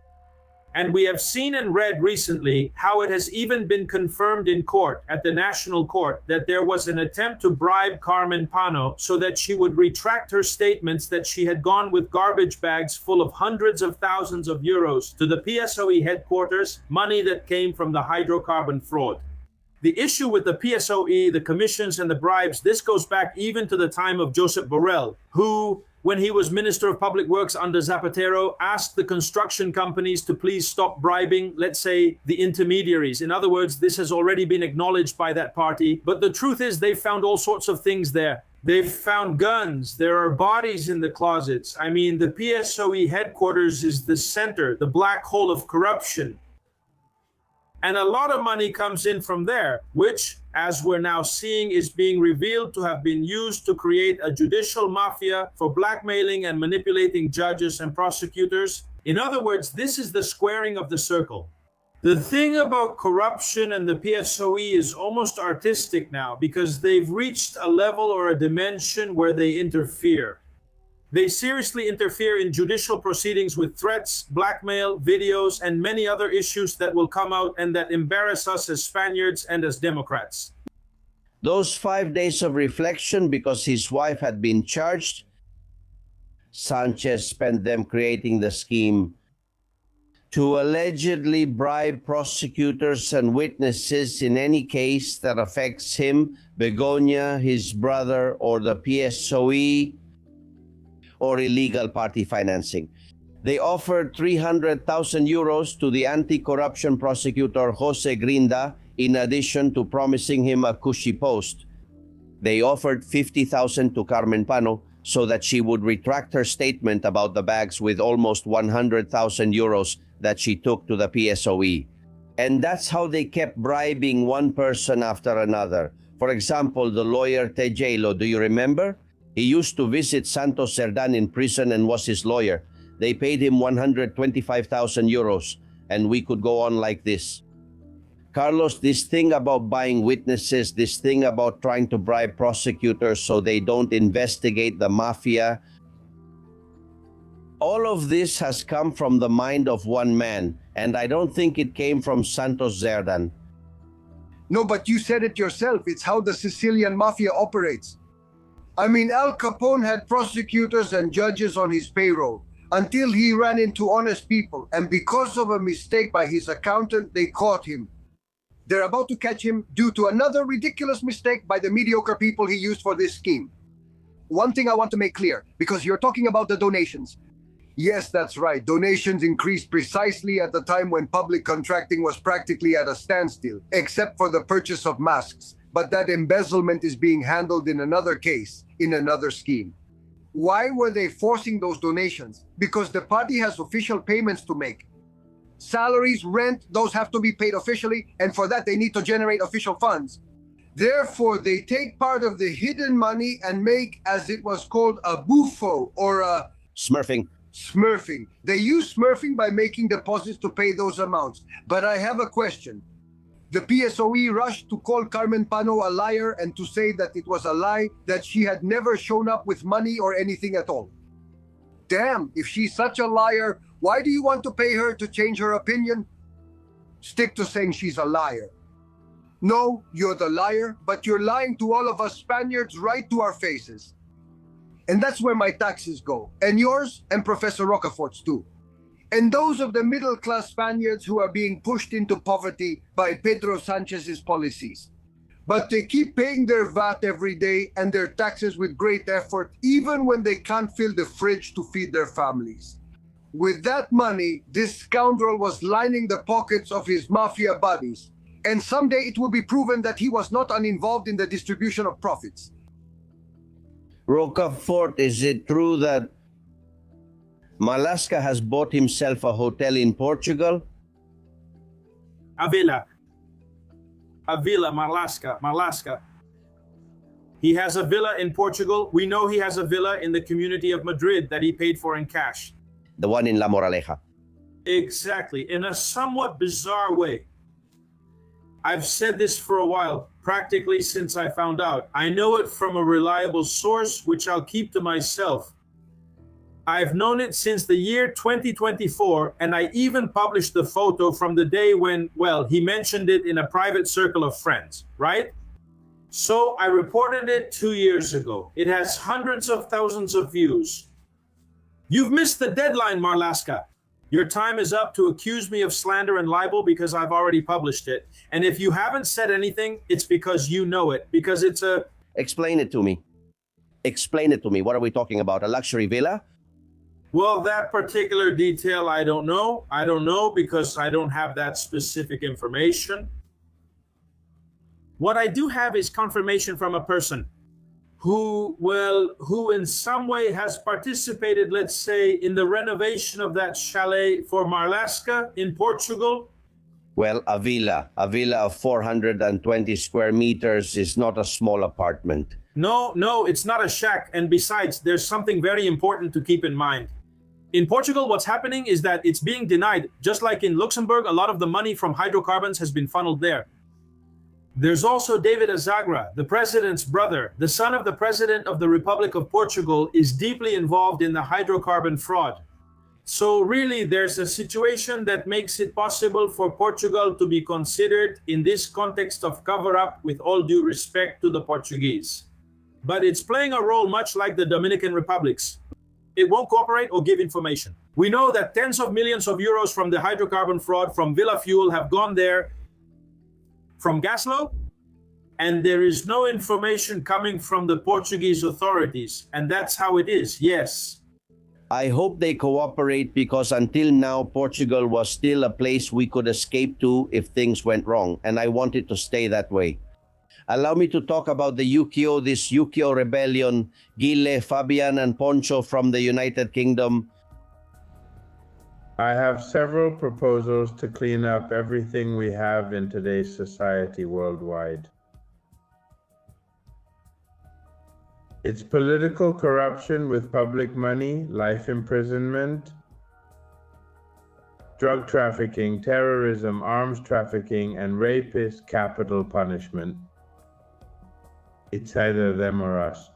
And we have seen and read recently how it has even been confirmed in court, at the National Court, that there was an attempt to bribe Carmen Pano so that she would retract her statements that she had gone with garbage bags full of hundreds of thousands of euros to the PSOE headquarters, money that came from the hydrocarbon fraud. The issue with the PSOE, the commissions, and the bribes, this goes back even to the time of Josep Borrell, who, when he was Minister of Public Works under Zapatero, asked the construction companies to please stop bribing, let's say, the intermediaries. In other words, this has already been acknowledged by that party. But the truth is they've found all sorts of things there. They've found guns. There are bodies in the closets. I mean, the PSOE headquarters is the center, the black hole of corruption. And a lot of money comes in from there, which, as we're now seeing, is being revealed to have been used to create a judicial mafia for blackmailing and manipulating judges and prosecutors. In other words, this is the squaring of the circle. The thing about corruption and the PSOE is almost artistic now, because they've reached a level or a dimension where they interfere. They seriously interfere in judicial proceedings with threats, blackmail, videos, and many other issues that will come out and that embarrass us as Spaniards and as Democrats. Those 5 days of reflection, because his wife had been charged, Sanchez spent them creating the scheme to allegedly bribe prosecutors and witnesses in any case that affects him, Begonia, his brother, or the PSOE, or illegal party financing. They offered 300,000 euros to the anti-corruption prosecutor Jose Grinda, in addition to promising him a cushy post. They offered 50,000 to Carmen Pano so that she would retract her statement about the bags with almost 100,000 euros that she took to the PSOE. And that's how they kept bribing one person after another. For example, the lawyer Tejelo, do you remember? He used to visit Santos Cerdán in prison and was his lawyer. They paid him 125,000 euros, and we could go on like this. Carlos, this thing about buying witnesses, this thing about trying to bribe prosecutors so they don't investigate the mafia, all of this has come from the mind of one man, and I don't think it came from Santos Cerdán. No, but you said it yourself. It's how the Sicilian mafia operates. I mean, Al Capone had prosecutors and judges on his payroll until he ran into honest people. And because of a mistake by his accountant, they caught him. They're about to catch him due to another ridiculous mistake by the mediocre people he used for this scheme. One thing I want to make clear, because you're talking about the donations. Yes, that's right. Donations increased precisely at the time when public contracting was practically at a standstill, except for the purchase of masks. But that embezzlement is being handled in another case, in another scheme. Why were they forcing those donations? Because the party has official payments to make. Salaries, rent, those have to be paid officially, and for that they need to generate official funds. Therefore, they take part of the hidden money and make, as it was called, a buffo, or a... Smurfing. Smurfing. They use smurfing by making deposits to pay those amounts. But I have a question. The PSOE rushed to call Carmen Pano a liar and to say that it was a lie, that she had never shown up with money or anything at all. Damn, if she's such a liar, why do you want to pay her to change her opinion? Stick to saying she's a liar. No, you're the liar, but you're lying to all of us Spaniards right to our faces. And that's where my taxes go, and yours, and Professor Rocafort's too. And those of the middle-class Spaniards who are being pushed into poverty by Pedro Sanchez's policies. But they keep paying their VAT every day and their taxes with great effort, even when they can't fill the fridge to feed their families. With that money, this scoundrel was lining the pockets of his mafia buddies. And someday it will be proven that he was not uninvolved in the distribution of profits. Rocafort, is it true that Malaska has bought himself a hotel in Portugal? A villa, Malaska. He has a villa in Portugal. We know he has a villa in the community of Madrid that he paid for in cash. The one in La Moraleja. Exactly, in a somewhat bizarre way. I've said this for a while, practically since I found out. I know it from a reliable source, which I'll keep to myself. I've known it since the year 2024, and I even published the photo from the day when, well, he mentioned it in a private circle of friends, right? So I reported it 2 years ago. It has hundreds of thousands of views. You've missed the deadline, Marlaska. Your time is up to accuse me of slander and libel because I've already published it. And if you haven't said anything, it's because you know it, because it's a... Explain it to me. Explain it to me. What are we talking about? A luxury villa? Well, that particular detail, I don't know. I don't know because I don't have that specific information. What I do have is confirmation from a person who in some way has participated, let's say, in the renovation of that chalet for Marlaska in Portugal. Well, a villa of 420 square meters is not a small apartment. No, it's not a shack. And besides, there's something very important to keep in mind. In Portugal, what's happening is that it's being denied. Just like in Luxembourg, a lot of the money from hydrocarbons has been funneled there. There's also David Azagra, the president's brother, the son of the president of the Republic of Portugal, is deeply involved in the hydrocarbon fraud. So really, there's a situation that makes it possible for Portugal to be considered in this context of cover-up, with all due respect to the Portuguese. But it's playing a role much like the Dominican Republic's. It won't cooperate or give information. We know that tens of millions of euros from the hydrocarbon fraud from Villa Fuel have gone there from Gaslow, and there is no information coming from the Portuguese authorities. And that's how it is, yes. I hope they cooperate, because until now, Portugal was still a place we could escape to if things went wrong, and I want it to stay that way. Allow me to talk about the UCO, this UCO rebellion, Gile, Fabian, and Poncho from the United Kingdom. I have several proposals to clean up everything we have in today's society worldwide. It's political corruption with public money, life imprisonment, drug trafficking, terrorism, arms trafficking, and rape is capital punishment. It's either them or us.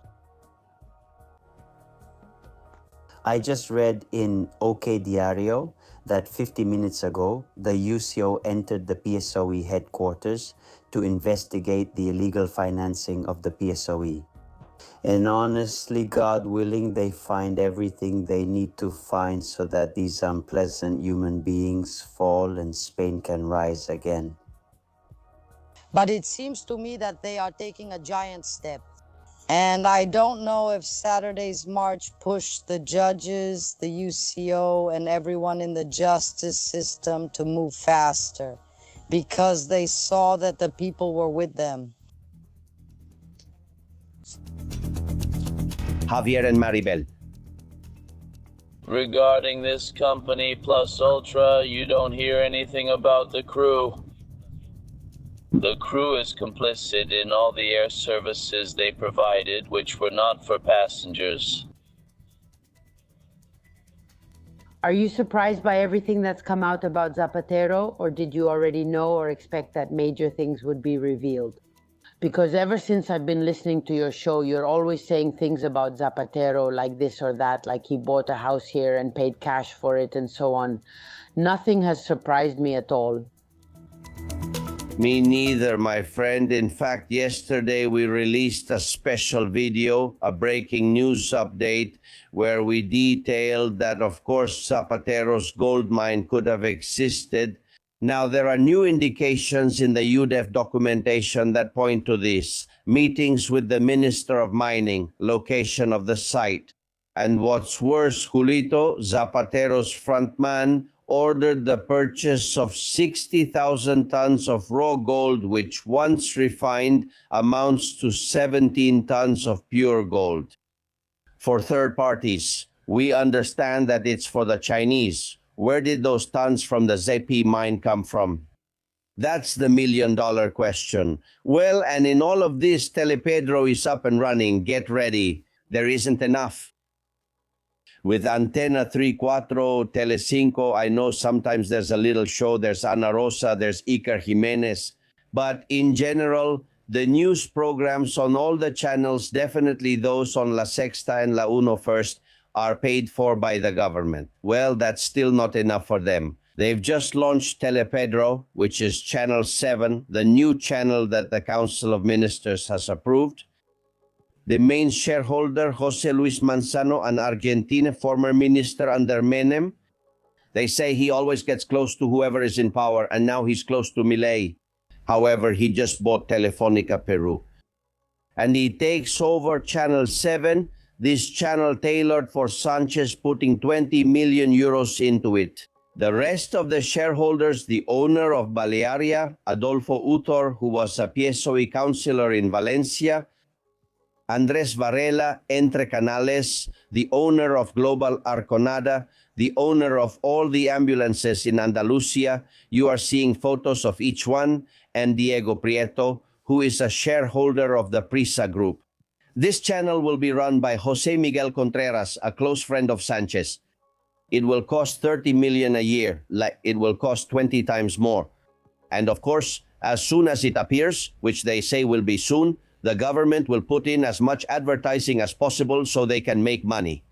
I just read in OK Diario that 50 minutes ago, the UCO entered the PSOE headquarters to investigate the illegal financing of the PSOE. And honestly, God willing, they find everything they need to find so that these unpleasant human beings fall and Spain can rise again. But it seems to me that they are taking a giant step. And I don't know if Saturday's march pushed the judges, the UCO, and everyone in the justice system to move faster, because they saw that the people were with them. Javier and Maribel. Regarding this company Plus Ultra, you don't hear anything about the crew. The crew is complicit in all the air services they provided, which were not for passengers. Are you surprised by everything that's come out about Zapatero, or did you already know or expect that major things would be revealed? Because ever since I've been listening to your show, you're always saying things about Zapatero like this or that, like he bought a house here and paid cash for it and so on. Nothing has surprised me at all. Me neither, my friend. In fact, yesterday we released a special video, a breaking news update, where we detailed that, of course, Zapatero's gold mine could have existed. Now, there are new indications in the UDEF documentation that point to this. Meetings with the Minister of Mining, location of the site. And what's worse, Julito, Zapatero's frontman, ordered the purchase of 60,000 tons of raw gold, which once refined amounts to 17 tons of pure gold. For third parties, we understand that it's for the Chinese. Where did those tons from the ZP mine come from? That's the million-dollar question. Well, and in all of this, Telepedro is up and running. Get ready. There isn't enough. With Antena 3, Telecinco, I know sometimes there's a little show, there's Ana Rosa, there's Iker Jimenez. But in general, the news programs on all the channels, definitely those on La Sexta and La Uno First, are paid for by the government. Well, that's still not enough for them. They've just launched Telepedro, which is Channel 7, the new channel that the Council of Ministers has approved. The main shareholder, Jose Luis Manzano, an Argentine former minister under Menem. They say he always gets close to whoever is in power, and now he's close to Milei. However, he just bought Telefonica Peru. And he takes over Channel 7, this channel tailored for Sánchez, putting 20 million euros into it. The rest of the shareholders, the owner of Balearia, Adolfo Utor, who was a PSOE councillor in Valencia, Andrés Varela, Entre Canales, the owner of Global Arconada, the owner of all the ambulances in Andalusia. You are seeing photos of each one, and Diego Prieto, who is a shareholder of the Prisa Group. This channel will be run by Jose Miguel Contreras, a close friend of Sánchez. It will cost 30 million a year, like it will cost 20 times more. And of course, as soon as it appears, which they say will be soon, the government will put in as much advertising as possible so they can make money.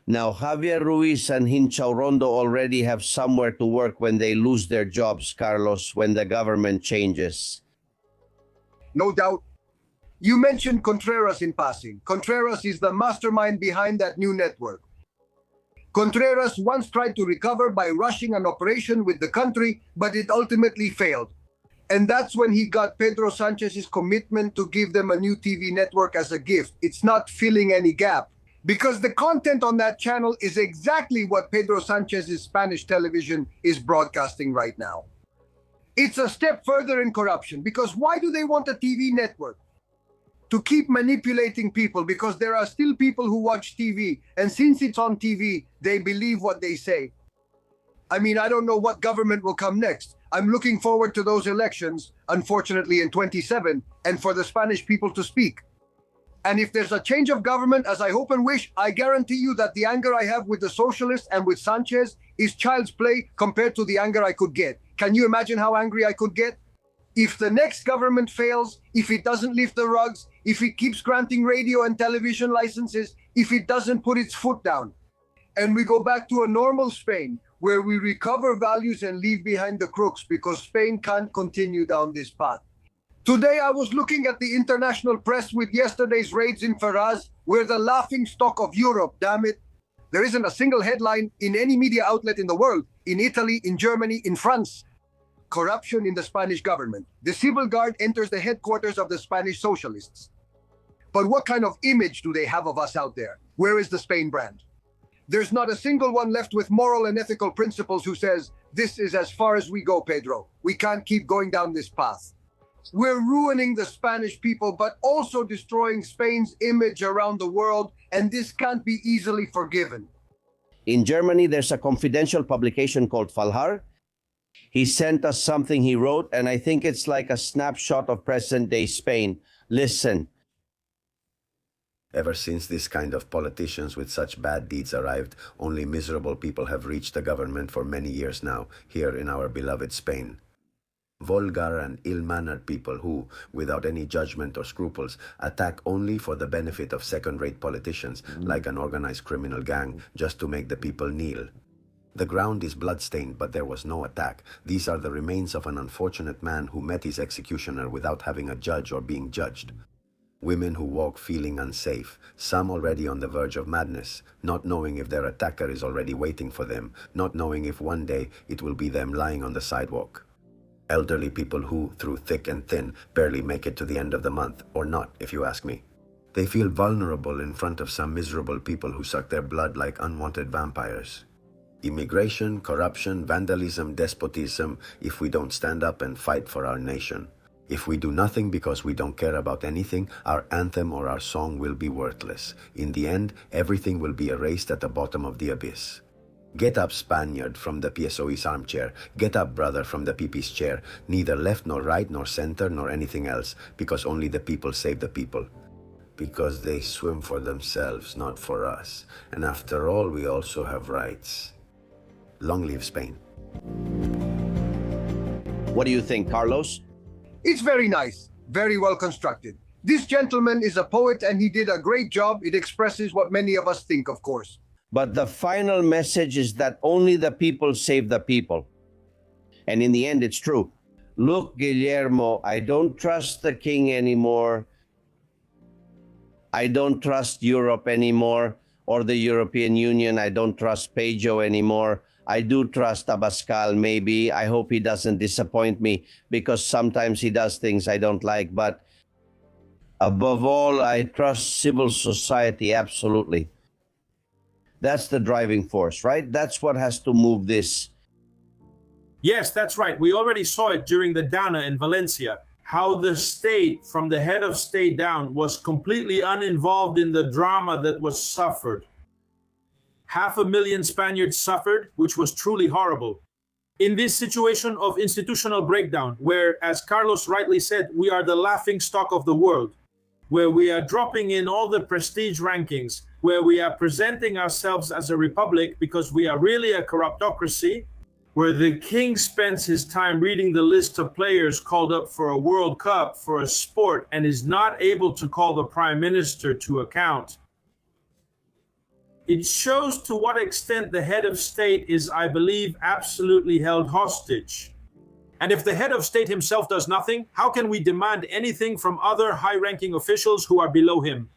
Now, Javier Ruiz and Hinchao Rondo already have somewhere to work when they lose their jobs, Carlos, when the government changes. No doubt. You mentioned Contreras in passing. Contreras is the mastermind behind that new network. Contreras once tried to recover by rushing an operation with the country, but it ultimately failed. And that's when he got Pedro Sanchez's commitment to give them a new TV network as a gift. It's not filling any gap, because the content on that channel is exactly what Pedro Sanchez's Spanish television is broadcasting right now. It's a step further in corruption, because why do they want a TV network? To keep manipulating people, because there are still people who watch TV, and since it's on TV, they believe what they say. I mean, I don't know what government will come next. I'm looking forward to those elections, unfortunately in 27, and for the Spanish people to speak. And if there's a change of government, as I hope and wish, I guarantee you that the anger I have with the socialists and with Sánchez is child's play compared to the anger I could get. Can you imagine how angry I could get? If the next government fails, if it doesn't lift the rugs, if it keeps granting radio and television licenses, if it doesn't put its foot down, and we go back to a normal Spain, where we recover values and leave behind the crooks, because Spain can't continue down this path. Today, I was looking at the international press with yesterday's raids in Ferraz. We're the laughing stock of Europe, damn it. There isn't a single headline in any media outlet in the world, in Italy, in Germany, in France. Corruption in the Spanish government. The civil guard enters the headquarters of the Spanish socialists. But what kind of image do they have of us out there? Where is the Spain brand? There's not a single one left with moral and ethical principles who says, this is as far as we go, Pedro. We can't keep going down this path. We're ruining the Spanish people, but also destroying Spain's image around the world, and this can't be easily forgiven. In Germany, there's a confidential publication called Falhar. He sent us something he wrote, and I think it's like a snapshot of present-day Spain. Listen. Ever since this kind of politicians with such bad deeds arrived, only miserable people have reached the government for many years now, here in our beloved Spain. Vulgar and ill-mannered people who, without any judgment or scruples, attack only for the benefit of second-rate politicians, like an organized criminal gang, just to make the people kneel. The ground is bloodstained, but there was no attack. These are the remains of an unfortunate man who met his executioner without having a judge or being judged. Women who walk feeling unsafe, some already on the verge of madness, not knowing if their attacker is already waiting for them, not knowing if one day it will be them lying on the sidewalk. Elderly people who, through thick and thin, barely make it to the end of the month, or not, if you ask me. They feel vulnerable in front of some miserable people who suck their blood like unwanted vampires. Immigration, corruption, vandalism, despotism, if we don't stand up and fight for our nation. If we do nothing because we don't care about anything, our anthem or our song will be worthless. In the end, everything will be erased at the bottom of the abyss. Get up, Spaniard, from the PSOE's armchair. Get up, brother, from the PP's chair. Neither left nor right nor center nor anything else, because only the people save the people. Because they swim for themselves, not for us. And after all, we also have rights. Long live Spain. What do you think, Carlos? It's very nice, very well constructed. This gentleman is a poet and he did a great job. It expresses what many of us think, of course. But the final message is that only the people save the people. And in the end, it's true. Look, Guillermo, I don't trust the king anymore. I don't trust Europe anymore, or the European Union. I don't trust Pedro anymore. I do trust Abascal, maybe. I hope he doesn't disappoint me, because sometimes he does things I don't like. But above all, I trust civil society, absolutely. That's the driving force, right? That's what has to move this. Yes, that's right. We already saw it during the Dana in Valencia, how the state, from the head of state down, was completely uninvolved in the drama that was suffered. 500,000 Spaniards suffered, which was truly horrible. In this situation of institutional breakdown, where, as Carlos rightly said, we are the laughingstock of the world, where we are dropping in all the prestige rankings, where we are presenting ourselves as a republic because we are really a corruptocracy, where the king spends his time reading the list of players called up for a World Cup, for a sport, and is not able to call the prime minister to account. It shows to what extent the head of state is, I believe, absolutely held hostage. And if the head of state himself does nothing, how can we demand anything from other high-ranking officials who are below him?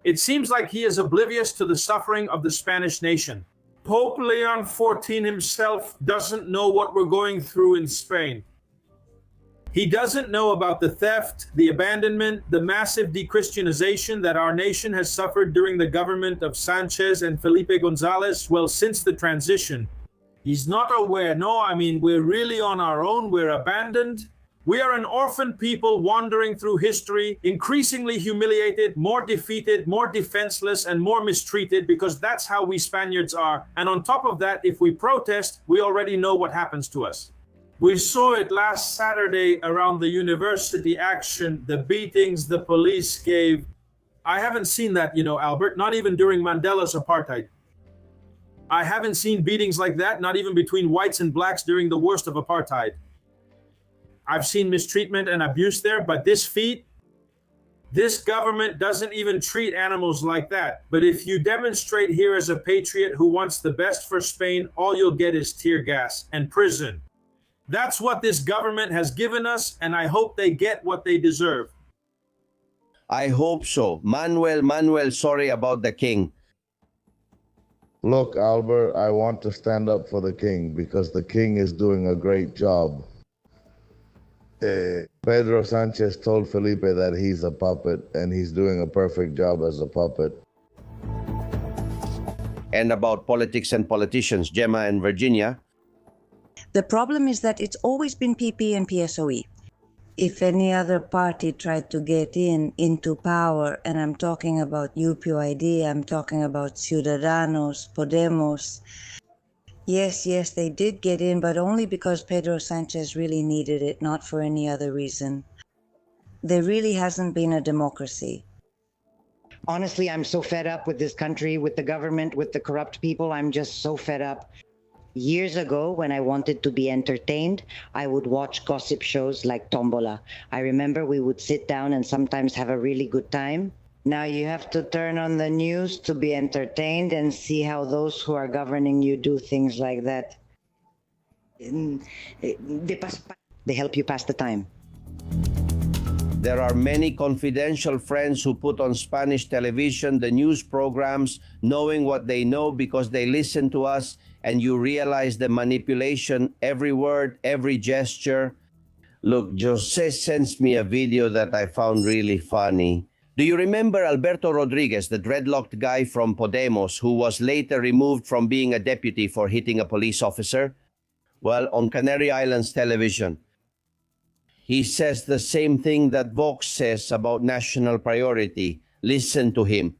It seems like he is oblivious to the suffering of the Spanish nation. Pope Leon XIV himself doesn't know what we're going through in Spain. He doesn't know about the theft, the abandonment, the massive de-Christianization that our nation has suffered during the government of Sánchez and Felipe González, well, since the transition. He's not aware. No, I mean, we're really on our own. We're abandoned. We are an orphan people wandering through history, increasingly humiliated, more defeated, more defenseless, and more mistreated, because that's how we Spaniards are. And on top of that, if we protest, we already know what happens to us. We saw it last Saturday around the university action, the beatings the police gave. I haven't seen that, Albert, not even during Mandela's apartheid. I haven't seen beatings like that, not even between whites and blacks during the worst of apartheid. I've seen mistreatment and abuse there, but this government doesn't even treat animals like that. But if you demonstrate here as a patriot who wants the best for Spain, all you'll get is tear gas and prison. That's what this government has given us, and I hope they get what they deserve. I hope so. Manuel, sorry about the king. Look, Albert, I want to stand up for the king because the king is doing a great job. Pedro Sánchez told Felipe that he's a puppet, and he's doing a perfect job as a puppet. And about politics and politicians, Gemma and Virginia. The problem is that it's always been PP and PSOE. If any other party tried to get into power, and I'm talking about UPyD, I'm talking about Ciudadanos, Podemos, yes, they did get in, but only because Pedro Sánchez really needed it, not for any other reason. There really hasn't been a democracy. Honestly, I'm so fed up with this country, with the government, with the corrupt people. I'm just so fed up. Years ago, when I wanted to be entertained, I would watch gossip shows like Tombola. I remember we would sit down and sometimes have a really good time. Now you have to turn on the news to be entertained and see how those who are governing you do things like that. They help you pass the time. There are many confidential friends who put on Spanish television the news programs, knowing what they know because they listen to us, and you realize the manipulation, every word, every gesture. Look, Jose sends me a video that I found really funny. Do you remember Alberto Rodriguez, the dreadlocked guy from Podemos, who was later removed from being a deputy for hitting a police officer? Well, on Canary Islands television, he says the same thing that Vox says about national priority. Listen to him.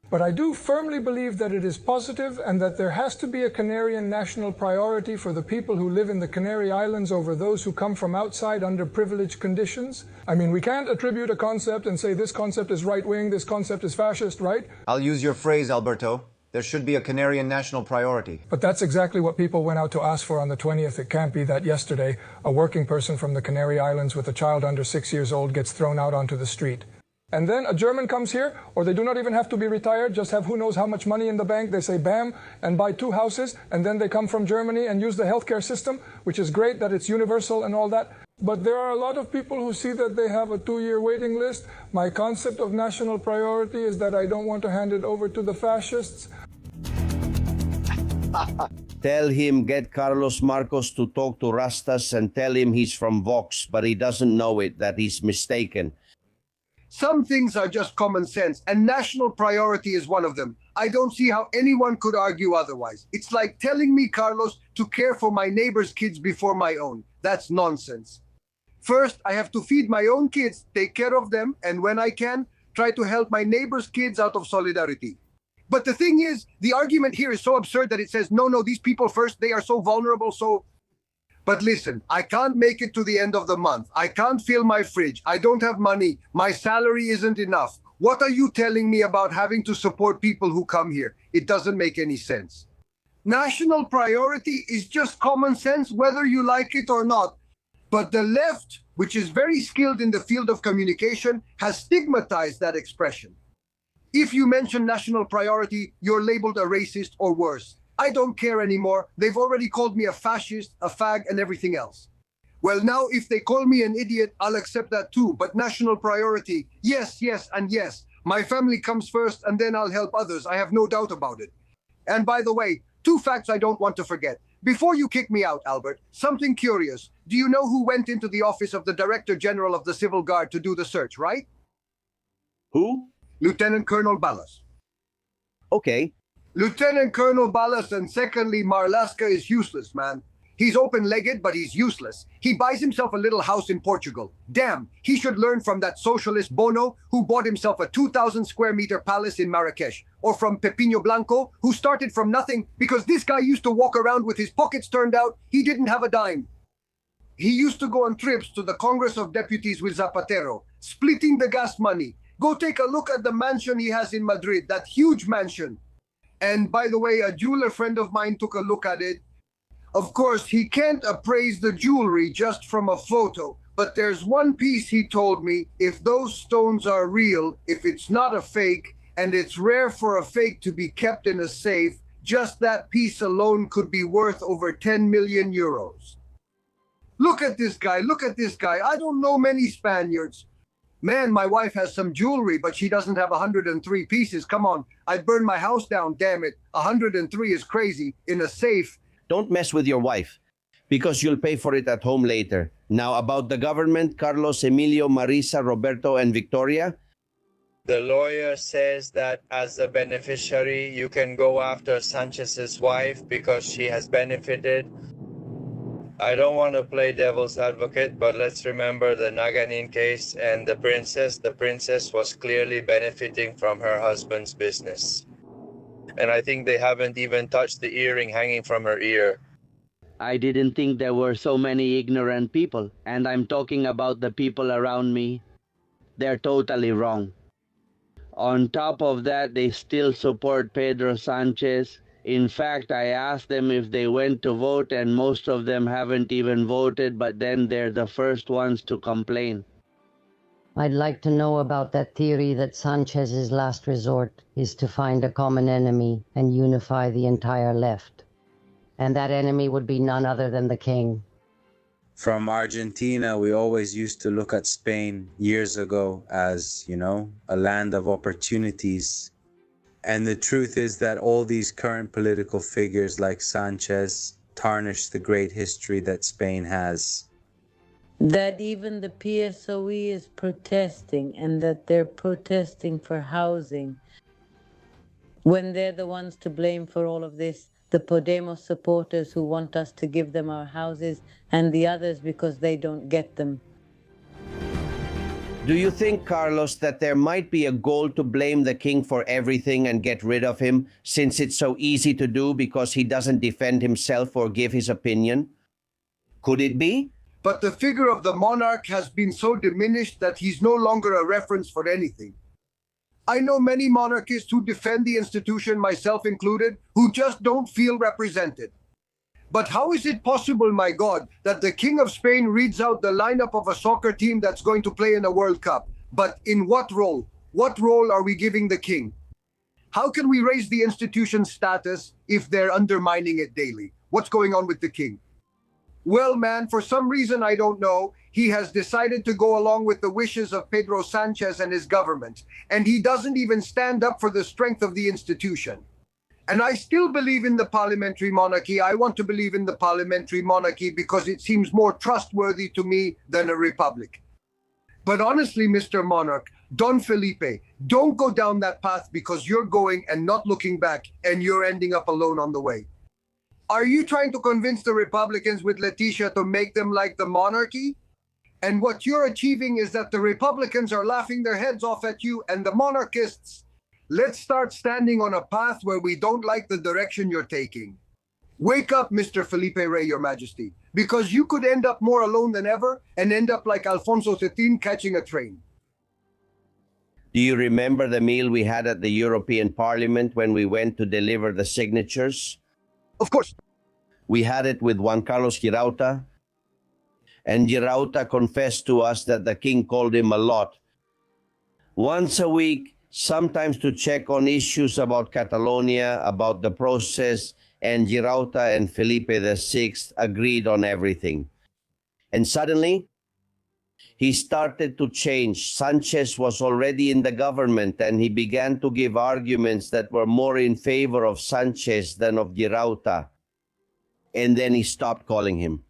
But I do firmly believe that it is positive and that there has to be a Canarian national priority for the people who live in the Canary Islands over those who come from outside under privileged conditions. I mean, we can't attribute a concept and say this concept is right-wing, this concept is fascist, right? I'll use your phrase, Alberto. There should be a Canarian national priority. But that's exactly what people went out to ask for on the 20th. It can't be that yesterday a working person from the Canary Islands with a child under 6 years old gets thrown out onto the street. And then a German comes here, or they do not even have to be retired, just have who knows how much money in the bank, they say bam, and buy 2 houses, and then they come from Germany and use the healthcare system, which is great that it's universal and all that. But there are a lot of people who see that they have a 2-year waiting list. My concept of national priority is that I don't want to hand it over to the fascists. Tell him, get Carlos Marcos to talk to Rastas and tell him he's from Vox, but he doesn't know it, that he's mistaken. Some things are just common sense, and national priority is one of them. I don't see how anyone could argue otherwise. It's like telling me, Carlos, to care for my neighbor's kids before my own. That's nonsense. First, I have to feed my own kids, take care of them, and when I can, try to help my neighbor's kids out of solidarity. But the thing is, the argument here is so absurd that it says, no, these people first, they are so vulnerable, so... But listen, I can't make it to the end of the month. I can't fill my fridge. I don't have money. My salary isn't enough. What are you telling me about having to support people who come here? It doesn't make any sense. National priority is just common sense, whether you like it or not. But the left, which is very skilled in the field of communication, has stigmatized that expression. If you mention national priority, you're labeled a racist or worse. I don't care anymore. They've already called me a fascist, a fag, and everything else. Well, now if they call me an idiot, I'll accept that too. But national priority, yes, and yes. My family comes first, and then I'll help others. I have no doubt about it. And by the way, 2 facts I don't want to forget. Before you kick me out, Albert, something curious. Do you know who went into the office of the Director General of the Civil Guard to do the search, right? Who? Lieutenant Colonel Ballas. Okay. Lieutenant Colonel Ballas, and secondly, Marlaska is useless, man. He's open-legged, but he's useless. He buys himself a little house in Portugal. Damn, he should learn from that socialist Bono, who bought himself a 2,000 square meter palace in Marrakesh. Or from Pepino Blanco, who started from nothing because this guy used to walk around with his pockets turned out. He didn't have a dime. He used to go on trips to the Congress of Deputies with Zapatero, splitting the gas money. Go take a look at the mansion he has in Madrid, that huge mansion. And by the way, a jeweler friend of mine took a look at it. Of course, he can't appraise the jewelry just from a photo, but there's one piece he told me, if those stones are real, if it's not a fake, and it's rare for a fake to be kept in a safe, just that piece alone could be worth over 10 million euros. Look at this guy, I don't know many Spaniards. Man, my wife has some jewelry, but she doesn't have 103 pieces. Come on, I'd burn my house down, damn it. 103 is crazy. In a safe. Don't mess with your wife, because you'll pay for it at home later. Now, about the government, Carlos, Emilio, Marisa, Roberto, and Victoria. The lawyer says that as a beneficiary, you can go after Sanchez's wife because she has benefited. I don't want to play devil's advocate, but let's remember the Naganin case and the princess. The princess was clearly benefiting from her husband's business. And I think they haven't even touched the earring hanging from her ear. I didn't think there were so many ignorant people, and I'm talking about the people around me. They're totally wrong. On top of that, they still support Pedro Sánchez. In fact, I asked them if they went to vote, and most of them haven't even voted, but then they're the first ones to complain. I'd like to know about that theory that Sanchez's last resort is to find a common enemy and unify the entire left. And that enemy would be none other than the king. From Argentina, we always used to look at Spain years ago as, a land of opportunities. And the truth is that all these current political figures like Sanchez tarnish the great history that Spain has. That even the PSOE is protesting, and that they're protesting for housing, when they're the ones to blame for all of this. The Podemos supporters who want us to give them our houses, and the others because they don't get them. Do you think, Carlos, that there might be a goal to blame the king for everything and get rid of him, since it's so easy to do because he doesn't defend himself or give his opinion? Could it be? But the figure of the monarch has been so diminished that he's no longer a reference for anything. I know many monarchists who defend the institution, myself included, who just don't feel represented. But how is it possible, my God, that the King of Spain reads out the lineup of a soccer team that's going to play in a World Cup? But in what role? What role are we giving the king? How can we raise the institution's status if they're undermining it daily? What's going on with the king? Well, man, for some reason I don't know, he has decided to go along with the wishes of Pedro Sánchez and his government, and he doesn't even stand up for the strength of the institution. And I still believe in the parliamentary monarchy. I want to believe in the parliamentary monarchy because it seems more trustworthy to me than a republic. But honestly, Mr. Monarch, Don Felipe, don't go down that path because you're going and not looking back, and you're ending up alone on the way. Are you trying to convince the Republicans with Leticia to make them like the monarchy? And what you're achieving is that the Republicans are laughing their heads off at you, and the monarchists, let's start standing on a path where we don't like the direction you're taking. Wake up, Mr. Felipe Rey, Your Majesty, because you could end up more alone than ever and end up like Alfonso Cetin catching a train. Do you remember the meal we had at the European Parliament when we went to deliver the signatures? Of course. We had it with Juan Carlos Girauta, and Girauta confessed to us that the king called him a lot. Once a week, sometimes to check on issues about Catalonia, about the process, and Girauta and Felipe VI agreed on everything. And suddenly, he started to change. Sanchez was already in the government, and he began to give arguments that were more in favor of Sanchez than of Girauta. And then he stopped calling him.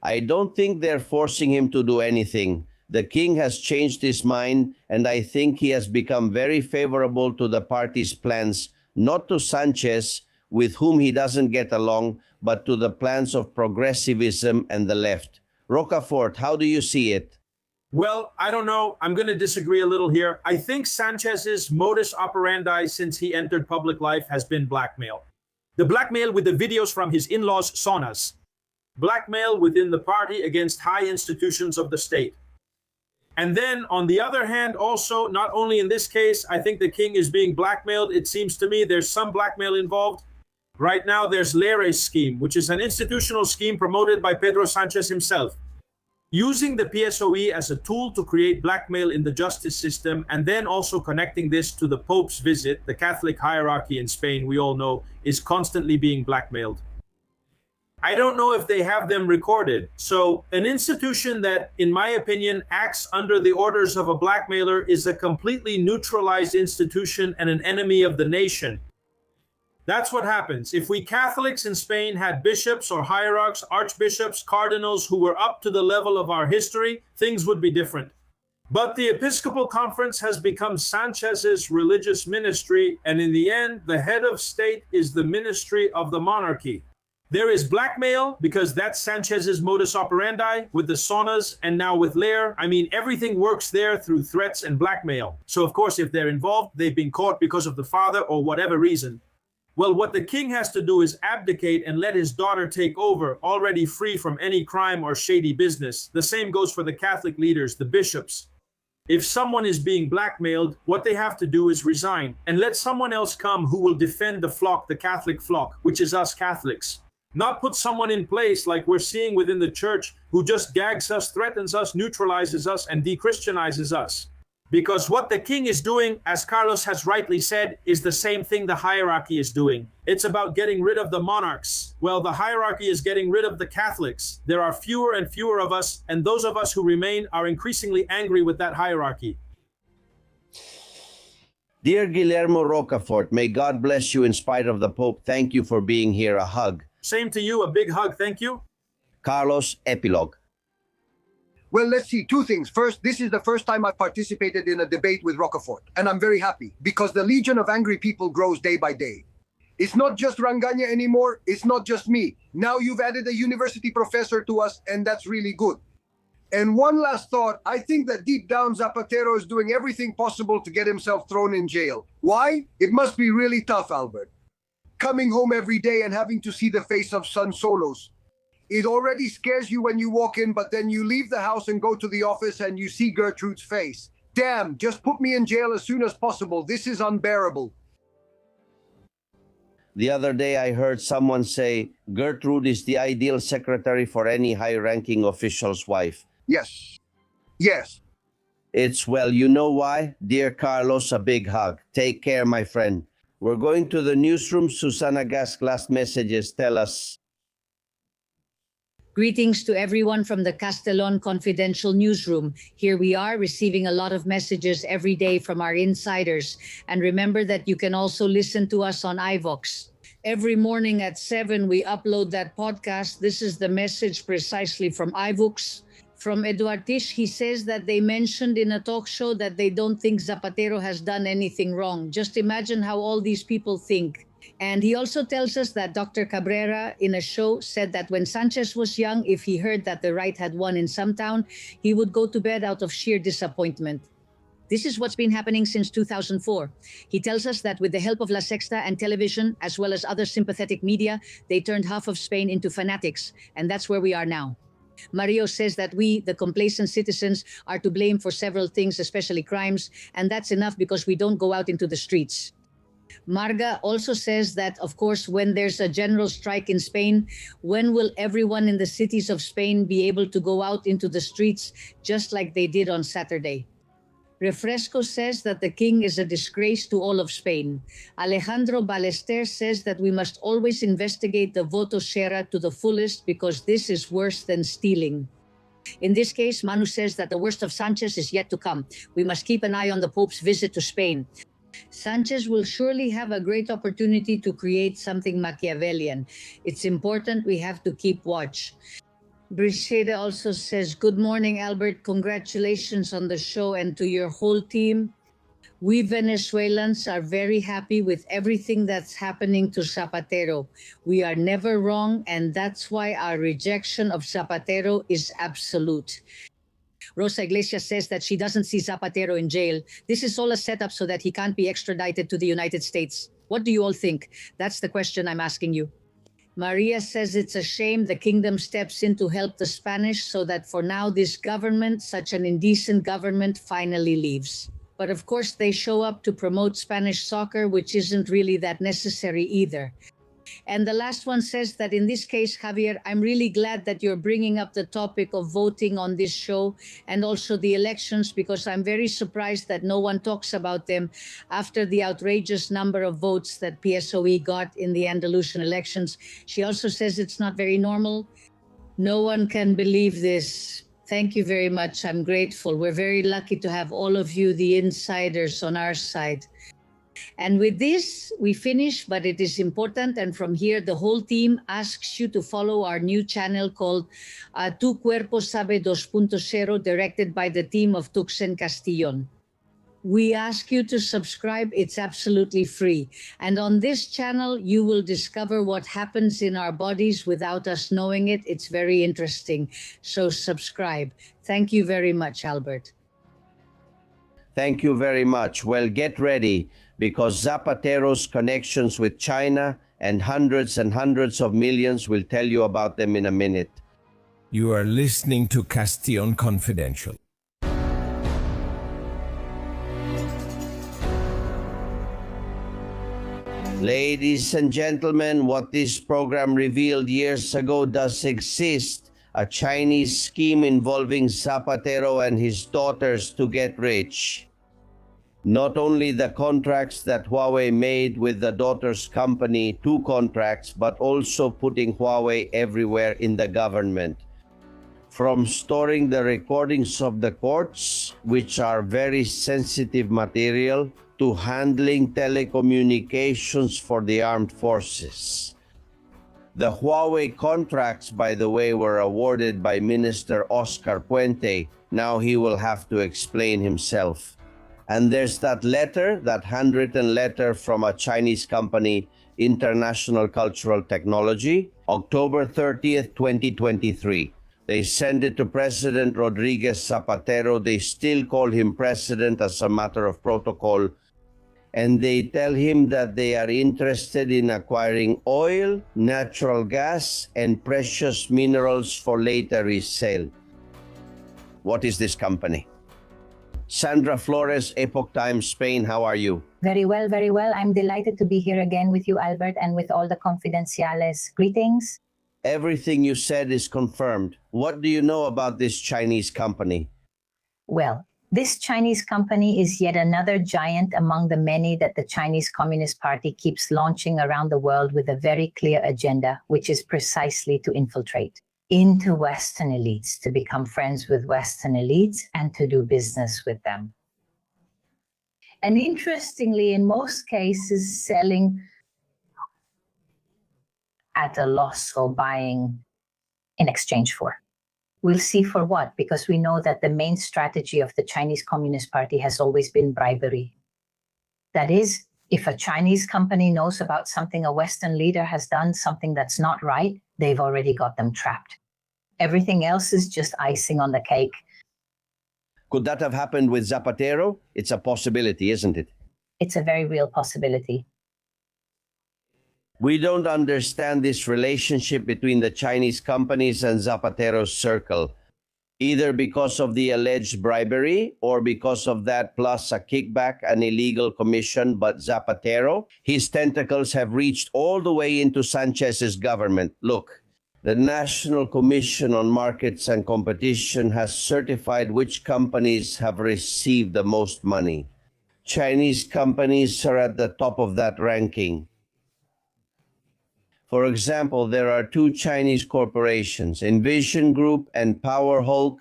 I don't think they're forcing him to do anything. The king has changed his mind, and I think he has become very favorable to the party's plans, not to Sanchez, with whom he doesn't get along, but to the plans of progressivism and the left. Rocafort, how do you see it? Well, I don't know. I'm going to disagree a little here. I think Sanchez's modus operandi since he entered public life has been blackmail. The blackmail with the videos from his in-laws' saunas. Blackmail within the party against high institutions of the state. And then, on the other hand, also, not only in this case, I think the king is being blackmailed. It seems to me there's some blackmail involved. Right now, there's Lere's scheme, which is an institutional scheme promoted by Pedro Sánchez himself. Using the PSOE as a tool to create blackmail in the justice system, and then also connecting this to the Pope's visit. The Catholic hierarchy in Spain, we all know, is constantly being blackmailed. I don't know if they have them recorded. So an institution that, in my opinion, acts under the orders of a blackmailer is a completely neutralized institution and an enemy of the nation. That's what happens. If we Catholics in Spain had bishops or hierarchs, archbishops, cardinals who were up to the level of our history, things would be different. But the Episcopal Conference has become Sanchez's religious ministry, and in the end, the head of state is the ministry of the monarchy. There is blackmail because that's Sanchez's modus operandi with the saunas and now with Lere. I mean, everything works there through threats and blackmail. So, of course, if they're involved, they've been caught because of the father or whatever reason. Well, what the king has to do is abdicate and let his daughter take over, already free from any crime or shady business. The same goes for the Catholic leaders, the bishops. If someone is being blackmailed, what they have to do is resign and let someone else come who will defend the flock, the Catholic flock, which is us Catholics. not put someone in place like we're seeing within the church who just gags us, threatens us, neutralizes us, and de-Christianizes us. Because what the king is doing, as Carlos has rightly said, is the same thing the hierarchy is doing. It's about getting rid of the monarchs. Well, the hierarchy is getting rid of the Catholics. There are fewer and fewer of us, and those of us who remain are increasingly angry with that hierarchy. Dear Guillermo Rocafort, may God bless you in spite of the Pope. Thank you for being here. A hug. Same to you, a big hug, thank you. Carlos, epilogue. Well, let's see. Two things. First, this is the first time I've participated in a debate with Rocafort, and I'm very happy because the legion of angry people grows day by day. It's not just Ranganya anymore. It's not just me. Now you've added a university professor to us, and that's really good. And one last thought, I think that deep down Zapatero is doing everything possible to get himself thrown in jail. Why? It must be really tough, Albert. Coming home every day and having to see the face of Son Solos. It already scares you when you walk in, but then you leave the house and go to the office and you see Gertrude's face. Damn, just put me in jail as soon as possible. This is unbearable. The other day I heard someone say Gertrude is the ideal secretary for any high-ranking official's wife. Yes. Yes. It's, well, you know why? Dear Carlos, a big hug. Take care, my friend. We're going to the newsroom. Susana Gask's last messages tell us. Greetings to everyone from the Castellon Confidential Newsroom. Here we are receiving a lot of messages every day from our insiders. And remember that you can also listen to us on iVox. Every morning at 7, we upload that podcast. This is the message precisely from iVox. From Eduard Tisch, he says that they mentioned in a talk show that they don't think Zapatero has done anything wrong. Just imagine how all these people think. And he also tells us that Dr. Cabrera in a show said that when Sánchez was young, if he heard that the right had won in some town, he would go to bed out of sheer disappointment. This is what's been happening since 2004. He tells us that with the help of La Sexta and television, as well as other sympathetic media, they turned half of Spain into fanatics. And that's where we are now. Mario says that we, the complacent citizens, are to blame for several things, especially crimes. And that's enough because we don't go out into the streets. Marga also says that, of course, when there's a general strike in Spain, when will everyone in the cities of Spain be able to go out into the streets just like they did on Saturday? Refresco says that the king is a disgrace to all of Spain. Alejandro Ballester says that we must always investigate the voto share to the fullest because this is worse than stealing. In this case, Manu says that the worst of Sánchez is yet to come. We must keep an eye on the Pope's visit to Spain. Sánchez will surely have a great opportunity to create something Machiavellian. It's important we have to keep watch. Brisheda also says, good morning, Albert. Congratulations on the show and to your whole team. We Venezuelans are very happy with everything that's happening to Zapatero. We are never wrong, and that's why our rejection of Zapatero is absolute. Rosa Iglesias says that she doesn't see Zapatero in jail. This is all a setup so that he can't be extradited to the United States. What do you all think? That's the question I'm asking you. Maria says it's a shame the kingdom steps in to help the Spanish so that for now this government, such an indecent government, finally leaves. But of course they show up to promote Spanish soccer, which isn't really that necessary either. And the last one says that in this case, Javier, I'm really glad that you're bringing up the topic of voting on this show and also the elections, because I'm very surprised that no one talks about them after the outrageous number of votes that PSOE got in the Andalusian elections. She also says it's not very normal. No one can believe this. Thank you very much. I'm grateful. We're very lucky to have all of you, the insiders, on our side. And with this, we finish, but it is important. And from here, the whole team asks you to follow our new channel called Tu Cuerpo Sabe 2.0, directed by the team of Tuxen Castillon. We ask you to subscribe. It's absolutely free. And on this channel, you will discover what happens in our bodies without us knowing it. It's very interesting. So subscribe. Thank you very much, Albert. Thank you very much. Well, get ready, because Zapatero's connections with China and hundreds of millions will tell you about them in a minute. You are listening to Castillon Confidential. Ladies and gentlemen, what this program revealed years ago does exist. A Chinese scheme involving Zapatero and his daughters to get rich. Not only the contracts that Huawei made with the daughter's company, 2 contracts, but also putting Huawei everywhere in the government. From storing the recordings of the courts, which are very sensitive material, to handling telecommunications for the armed forces. The Huawei contracts, by the way, were awarded by Minister Oscar Puente. Now he will have to explain himself. And there's that letter, that handwritten letter from a Chinese company, International Cultural Technology, October 30th, 2023. They send it to President Rodriguez Zapatero. They still call him president as a matter of protocol. And they tell him that they are interested in acquiring oil, natural gas, and precious minerals for later resale. What is this company? Sandra Flores, Epoch Times, Spain, how are you? Very well, very well. I'm delighted to be here again with you, Albert, and with all the Confidenciales. Greetings. Everything you said is confirmed. What do you know about this Chinese company? Well, this Chinese company is yet another giant among the many that the Chinese Communist Party keeps launching around the world with a very clear agenda, which is precisely to infiltrate into Western elites, to become friends with Western elites and to do business with them. And interestingly, in most cases, selling at a loss or buying in exchange for. We'll see for what, because we know that the main strategy of the Chinese Communist Party has always been bribery. That is, if a Chinese company knows about something a Western leader has done, something that's not right, they've already got them trapped. Everything else is just icing on the cake. Could that have happened with Zapatero? It's a possibility, isn't it? It's a very real possibility. We don't understand this relationship between the Chinese companies and Zapatero's circle, either because of the alleged bribery or because of that plus a kickback, an illegal commission. But Zapatero, his tentacles have reached all the way into Sanchez's government. Look, the National Commission on Markets and Competition has certified which companies have received the most money. Chinese companies are at the top of that ranking. For example, there are 2 Chinese corporations, Envision Group and Power Hulk,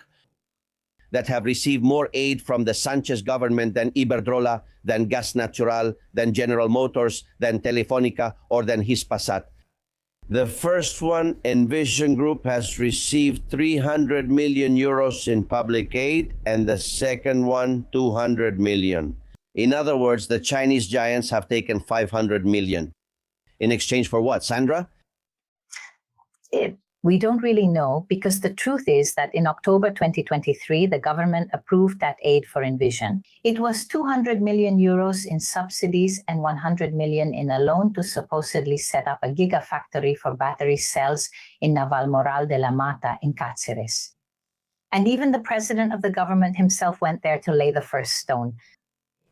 that have received more aid from the Sánchez government than Iberdrola, than Gas Natural, than General Motors, than Telefonica, or than Hispasat. The first one, Envision Group, has received 300 million euros in public aid, and the second one, 200 million. In other words, the Chinese giants have taken 500 million. In exchange for what, Sandra? We don't really know, because the truth is that in October 2023, the government approved that aid for Envision. It was 200 million euros in subsidies and 100 million in a loan to supposedly set up a gigafactory for battery cells in Navalmoral de la Mata in Cáceres. And even the president of the government himself went there to lay the first stone.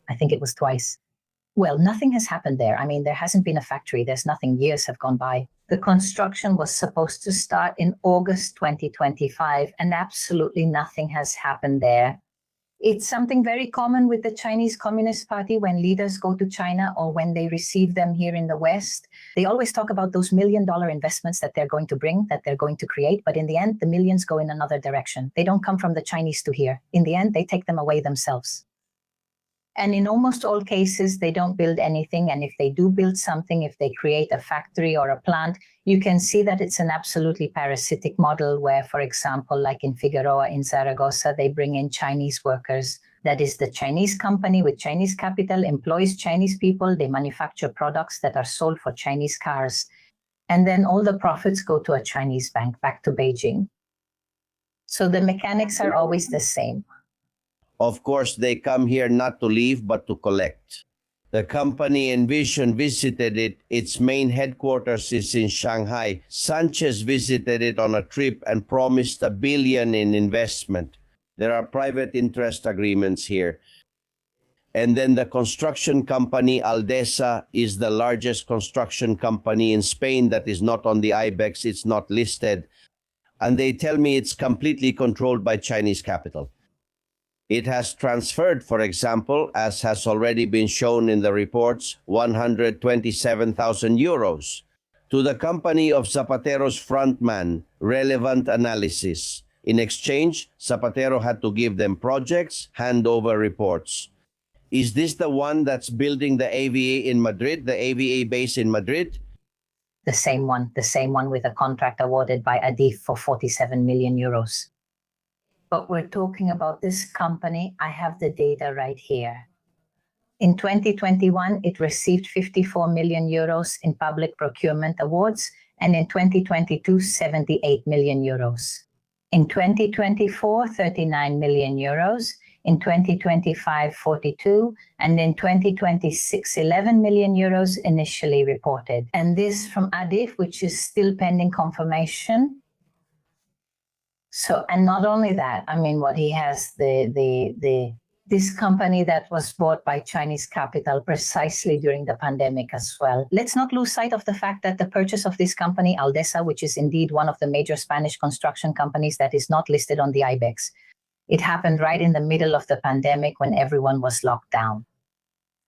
I think it was twice. Well, nothing has happened there. I mean, there hasn't been a factory. There's nothing. Years have gone by. The construction was supposed to start in August 2025, and absolutely nothing has happened there. It's something very common with the Chinese Communist Party when leaders go to China or when they receive them here in the West. They always talk about those $1 million investments that they're going to bring, that they're going to create. But in the end, the millions go in another direction. They don't come from the Chinese to here. In the end, they take them away themselves. And in almost all cases, they don't build anything. And if they do build something, if they create a factory or a plant, you can see that it's an absolutely parasitic model where, for example, like in Figueroa in Zaragoza, they bring in Chinese workers. That is, the Chinese company with Chinese capital employs Chinese people. They manufacture products that are sold for Chinese cars. And then all the profits go to a Chinese bank back to Beijing. So the mechanics are always the same. Of course, they come here not to live, but to collect. The company Envision visited it. Its main headquarters is in Shanghai. Sánchez visited it on a trip and promised $1 billion in investment. There are private interest agreements here. And then the construction company Aldesa is the largest construction company in Spain that is not on the IBEX, it's not listed. And they tell me it's completely controlled by Chinese capital. It has transferred, for example, as has already been shown in the reports, 127,000 euros to the company of Zapatero's frontman, Relevant Analysis. In exchange, Zapatero had to give them projects, hand over reports. Is this the one that's building the AVA in Madrid, the AVA base in Madrid? The same one with a contract awarded by ADIF for 47 million euros. But we're talking about this company. I have the data right here. In 2021, it received 54 million euros in public procurement awards, and in 2022, 78 million euros. In 2024, 39 million euros. In 2025, 42, and in 2026, 11 million euros initially reported. And this from ADIF, which is still pending confirmation. So, and not only that, I mean, what he has, this company that was bought by Chinese capital precisely during the pandemic as well. Let's not lose sight of the fact that the purchase of this company, Aldesa, which is indeed one of the major Spanish construction companies that is not listed on the IBEX, it happened right in the middle of the pandemic when everyone was locked down.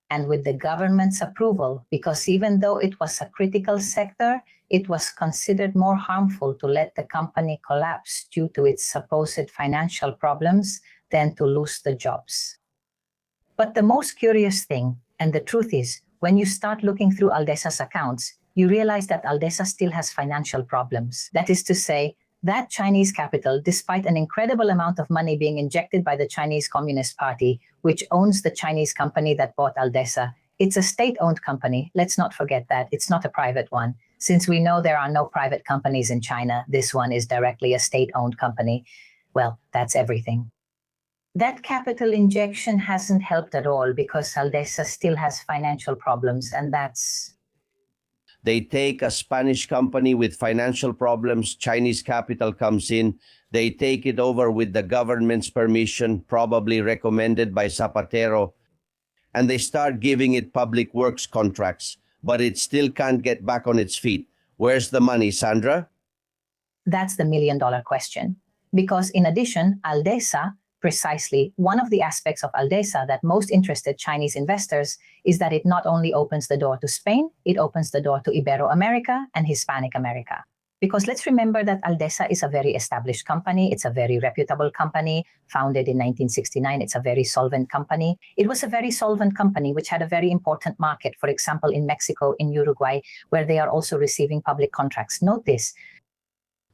And with the government's approval, because even though it was a critical sector, it was considered more harmful to let the company collapse due to its supposed financial problems than to lose the jobs. But the most curious thing, and the truth is, when you start looking through Aldesa's accounts, you realize that Aldesa still has financial problems. That is to say, that Chinese capital, despite an incredible amount of money being injected by the Chinese Communist Party, which owns the Chinese company that bought Aldesa, it's a state-owned company. Let's not forget that. It's not a private one. Since we know there are no private companies in China, this one is directly a state-owned company. Well, that's everything. That capital injection hasn't helped at all because Aldesa still has financial problems, and that's... They take a Spanish company with financial problems, Chinese capital comes in, they take it over with the government's permission, probably recommended by Zapatero, and they start giving it public works contracts, but it still can't get back on its feet. Where's the money, Sandra? That's the million-dollar question. Because in addition, Aldesa, precisely one of the aspects of Aldesa that most interested Chinese investors is that it not only opens the door to Spain, it opens the door to Ibero-America and Hispanic America. Because let's remember that Aldesa is a very established company. It's a very reputable company, founded in 1969. It's a very solvent company. It was a very solvent company which had a very important market, for example, in Mexico, in Uruguay, where they are also receiving public contracts. Note this.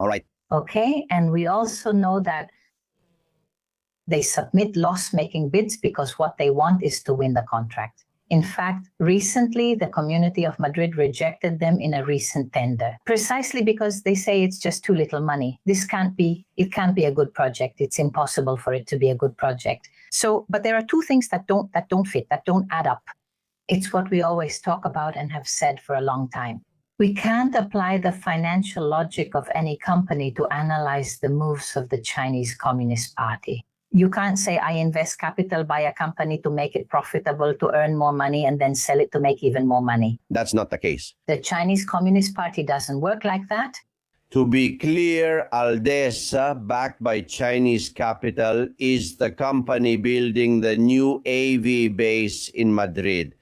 All right. Okay, and we also know that they submit loss-making bids because what they want is to win the contract. In fact, recently, the Community of Madrid rejected them in a recent tender, precisely because they say it's just too little money. It can't be a good project. It's impossible for it to be a good project. So, but there are two things that don't fit, that don't add up. It's what we always talk about and have said for a long time. We can't apply the financial logic of any company to analyze the moves of the Chinese Communist Party. You can't say, I invest capital by a company to make it profitable, to earn more money, and then sell it to make even more money. That's not the case. The Chinese Communist Party doesn't work like that. To be clear, Aldesa, backed by Chinese capital, is the company building the new AV base in Madrid.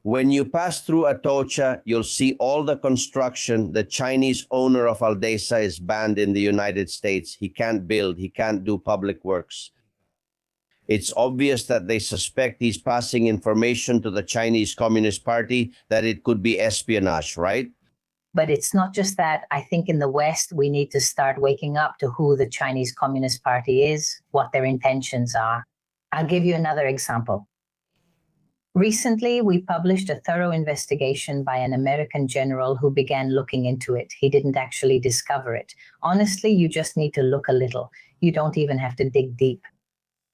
When you pass through Atocha, you'll see all the construction. The Chinese owner of Aldesa is banned in the United States. He can't build, he can't do public works. It's obvious that they suspect he's passing information to the Chinese Communist Party, that it could be espionage, right? But it's not just that. I think in the West, we need to start waking up to who the Chinese Communist Party is, what their intentions are. I'll give you another example. Recently, we published a thorough investigation by an American general who began looking into it. He didn't actually discover it. Honestly, you just need to look a little. You don't even have to dig deep.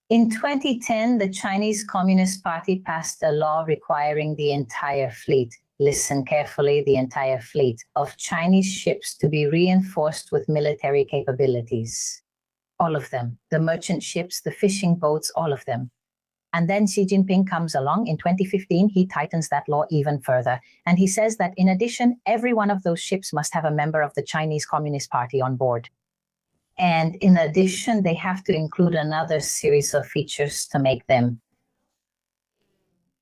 In 2010, the Chinese Communist Party passed a law requiring the entire fleet, listen carefully, the entire fleet of Chinese ships to be reinforced with military capabilities. All of them. The merchant ships, the fishing boats, all of them. And then Xi Jinping comes along in 2015, he tightens that law even further. And he says that in addition, every one of those ships must have a member of the Chinese Communist Party on board. And in addition, they have to include another series of features to make them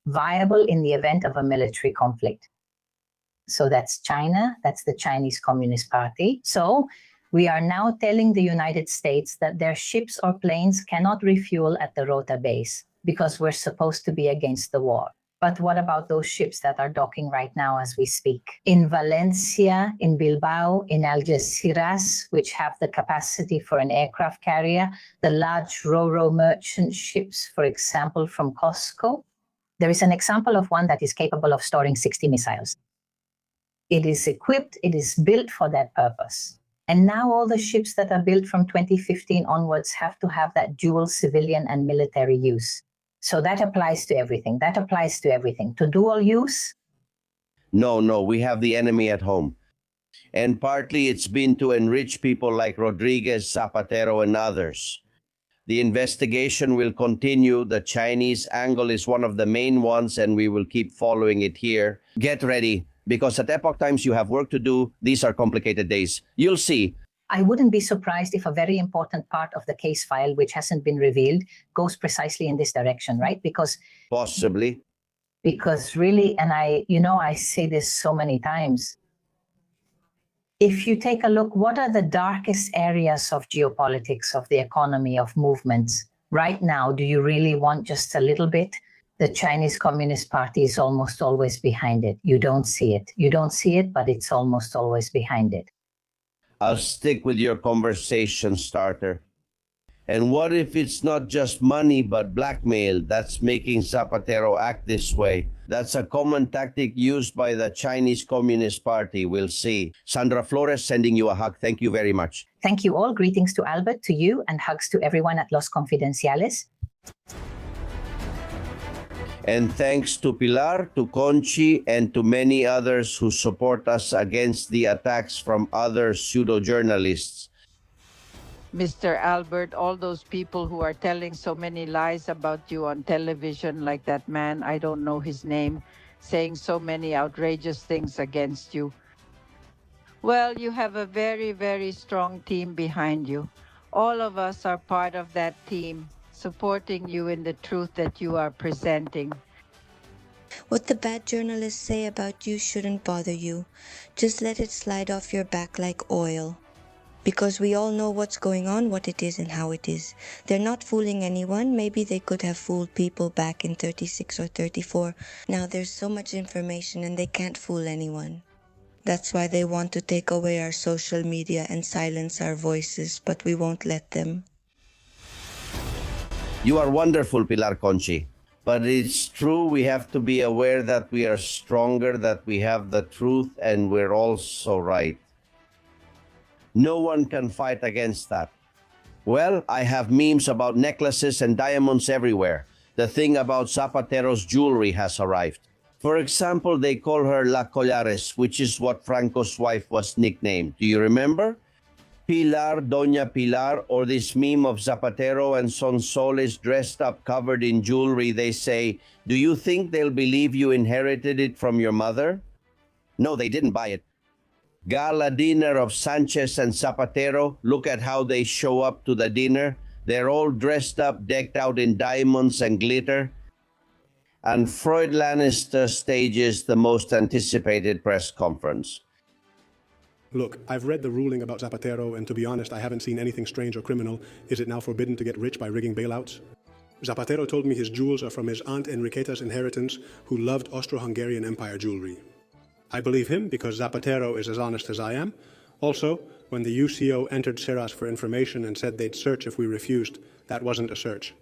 viable in the event of a military conflict. So that's China, that's the Chinese Communist Party. So we are now telling the United States that their ships or planes cannot refuel at the Rota base because we're supposed to be against the war. But what about those ships that are docking right now as we speak? In Valencia, in Bilbao, in Algeciras, which have the capacity for an aircraft carrier, the large Ro-Ro merchant ships, for example, from COSCO. There is an example of one that is capable of storing 60 missiles. It is equipped, it is built for that purpose. And now all the ships that are built from 2015 onwards have to have that dual civilian and military use. So that applies to everything. That applies to everything. To dual use? No, we have the enemy at home. And partly it's been to enrich people like Rodriguez, Zapatero, and others. The investigation will continue. The Chinese angle is one of the main ones, and we will keep following it here. Get ready, because at Epoch Times you have work to do. These are complicated days. You'll see. I wouldn't be surprised if a very important part of the case file, which hasn't been revealed, goes precisely in this direction, right? Possibly. Because really, and I say this so many times, if you take a look, what are the darkest areas of geopolitics, of the economy, of movements? Right now, do you really want just a little bit? The Chinese Communist Party is almost always behind it. You don't see it. You don't see it, but it's almost always behind it. I'll stick with your conversation starter. And what if it's not just money, but blackmail that's making Zapatero act this way? That's a common tactic used by the Chinese Communist Party. We'll see. Sandra Flores sending you a hug. Thank you very much. Thank you all. Greetings to Albert, to you, and hugs to everyone at Los Confidenciales. And thanks to Pilar, to Conchi, and to many others who support us against the attacks from other pseudo-journalists. Mr. Albert, all those people who are telling so many lies about you on television, like that man, I don't know his name, saying so many outrageous things against you. Well, you have a very, very strong team behind you. All of us are part of that team, supporting you in the truth that you are presenting. What the bad journalists say about you shouldn't bother you. Just let it slide off your back like oil. Because we all know what's going on, what it is and how it is. They're not fooling anyone. Maybe they could have fooled people back in 36 or 34. Now there's so much information and they can't fool anyone. That's why they want to take away our social media and silence our voices, but we won't let them. You are wonderful, Pilar Conchi. But it's true, we have to be aware that we are stronger, that we have the truth, and we're also right. No one can fight against that. Well, I have memes about necklaces and diamonds everywhere. The thing about Zapatero's jewelry has arrived. For example, they call her La Collares, which is what Franco's wife was nicknamed. Do you remember? Pilar, Doña Pilar, or this meme of Zapatero and Sonsoles dressed up covered in jewelry. They say, do you think they'll believe you inherited it from your mother? No, they didn't buy it. Gala dinner of Sánchez and Zapatero. Look at how they show up to the dinner. They're all dressed up, decked out in diamonds and glitter. And Freud Lannister stages the most anticipated press conference. Look, I've read the ruling about Zapatero, and to be honest, I haven't seen anything strange or criminal. Is it now forbidden to get rich by rigging bailouts? Zapatero told me his jewels are from his aunt Enriqueta's inheritance, who loved Austro-Hungarian Empire jewelry. I believe him because Zapatero is as honest as I am. Also, when the UCO entered Serras for information and said they'd search if we refused, that wasn't a search.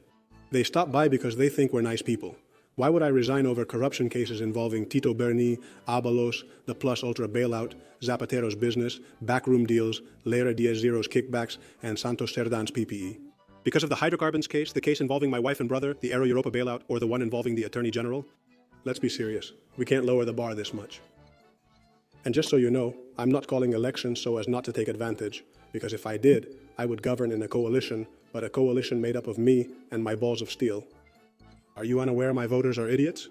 They stopped by because they think we're nice people. Why would I resign over corruption cases involving Tito Berni, Abalos, the Plus Ultra bailout, Zapatero's business, backroom deals, Lera Diaz Zero's kickbacks, and Santos Cerdan's PPE? Because of the hydrocarbons case, the case involving my wife and brother, the Aero Europa bailout, or the one involving the Attorney General? Let's be serious. We can't lower the bar this much. And just so you know, I'm not calling elections so as not to take advantage, because if I did, I would govern in a coalition, but a coalition made up of me and my balls of steel. Are you unaware my voters are idiots?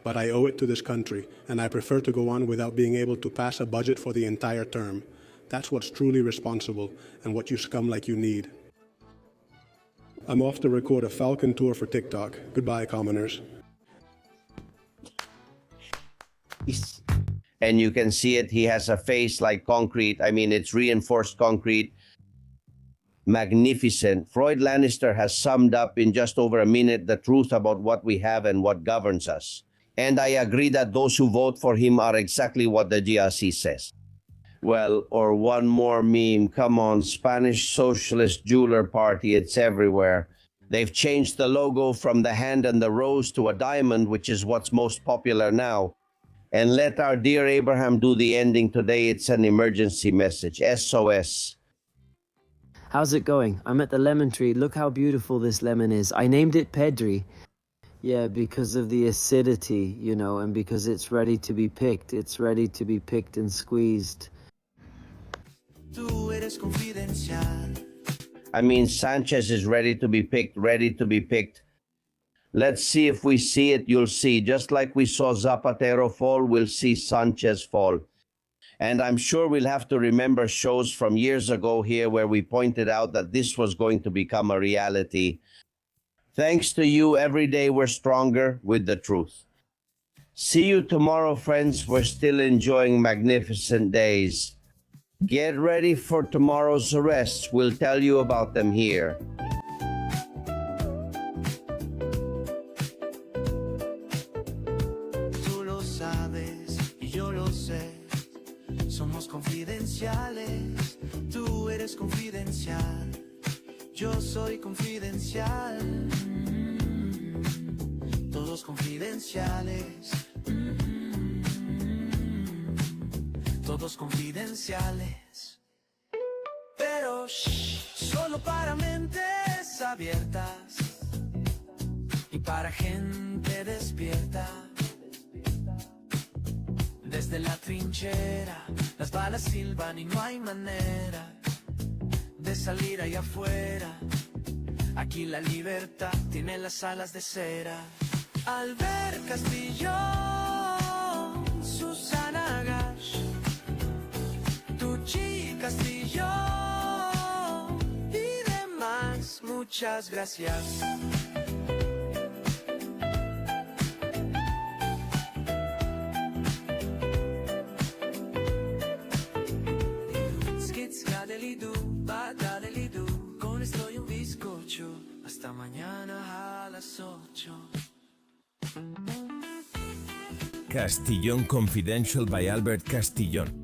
But I owe it to this country, and I prefer to go on without being able to pass a budget for the entire term. That's what's truly responsible, and what you scum like you need. I'm off to record a Falcon tour for TikTok. Goodbye, commoners. And you can see it, he has a face like concrete. I mean, it's reinforced concrete. Magnificent. Freud Lannister has summed up in just over a minute the truth about what we have and what governs us. And I agree that those who vote for him are exactly what the GRC says. Well, or one more meme. Come on, Spanish Socialist Jeweler Party, it's everywhere. They've changed the logo from the hand and the rose to a diamond, which is what's most popular now. And let our dear Abraham do the ending today. It's an emergency message. SOS. How's it going? I'm at the lemon tree. Look how beautiful this lemon is. I named it Pedri. Yeah, because of the acidity, you know, and because it's ready to be picked. It's ready to be picked and squeezed. I mean, Sánchez is ready to be picked, ready to be picked. Let's see if we see it, you'll see. Just like we saw Zapatero fall, we'll see Sánchez fall. And I'm sure we'll have to remember shows from years ago here where we pointed out that this was going to become a reality. Thanks to you, every day we're stronger with the truth. See you tomorrow, friends. We're still enjoying magnificent days. Get ready for tomorrow's arrests. We'll tell you about them here. Tú lo sabes y yo lo sé. Somos confidenciales. Tú eres confidencial. Yo soy confidencial. Todos confidenciales. Todos confidenciales. Pero solo para mentes abiertas y para gente despierta. Desde la trinchera las balas silban y no hay manera de salir allá afuera. Aquí la libertad tiene las alas de cera. Albert Castillo, Susana Gash, Tucci Castillo y demás, muchas gracias. Con esto y un bizcocho, hasta mañana a las 8. Castillon Confidential by Albert Castillon.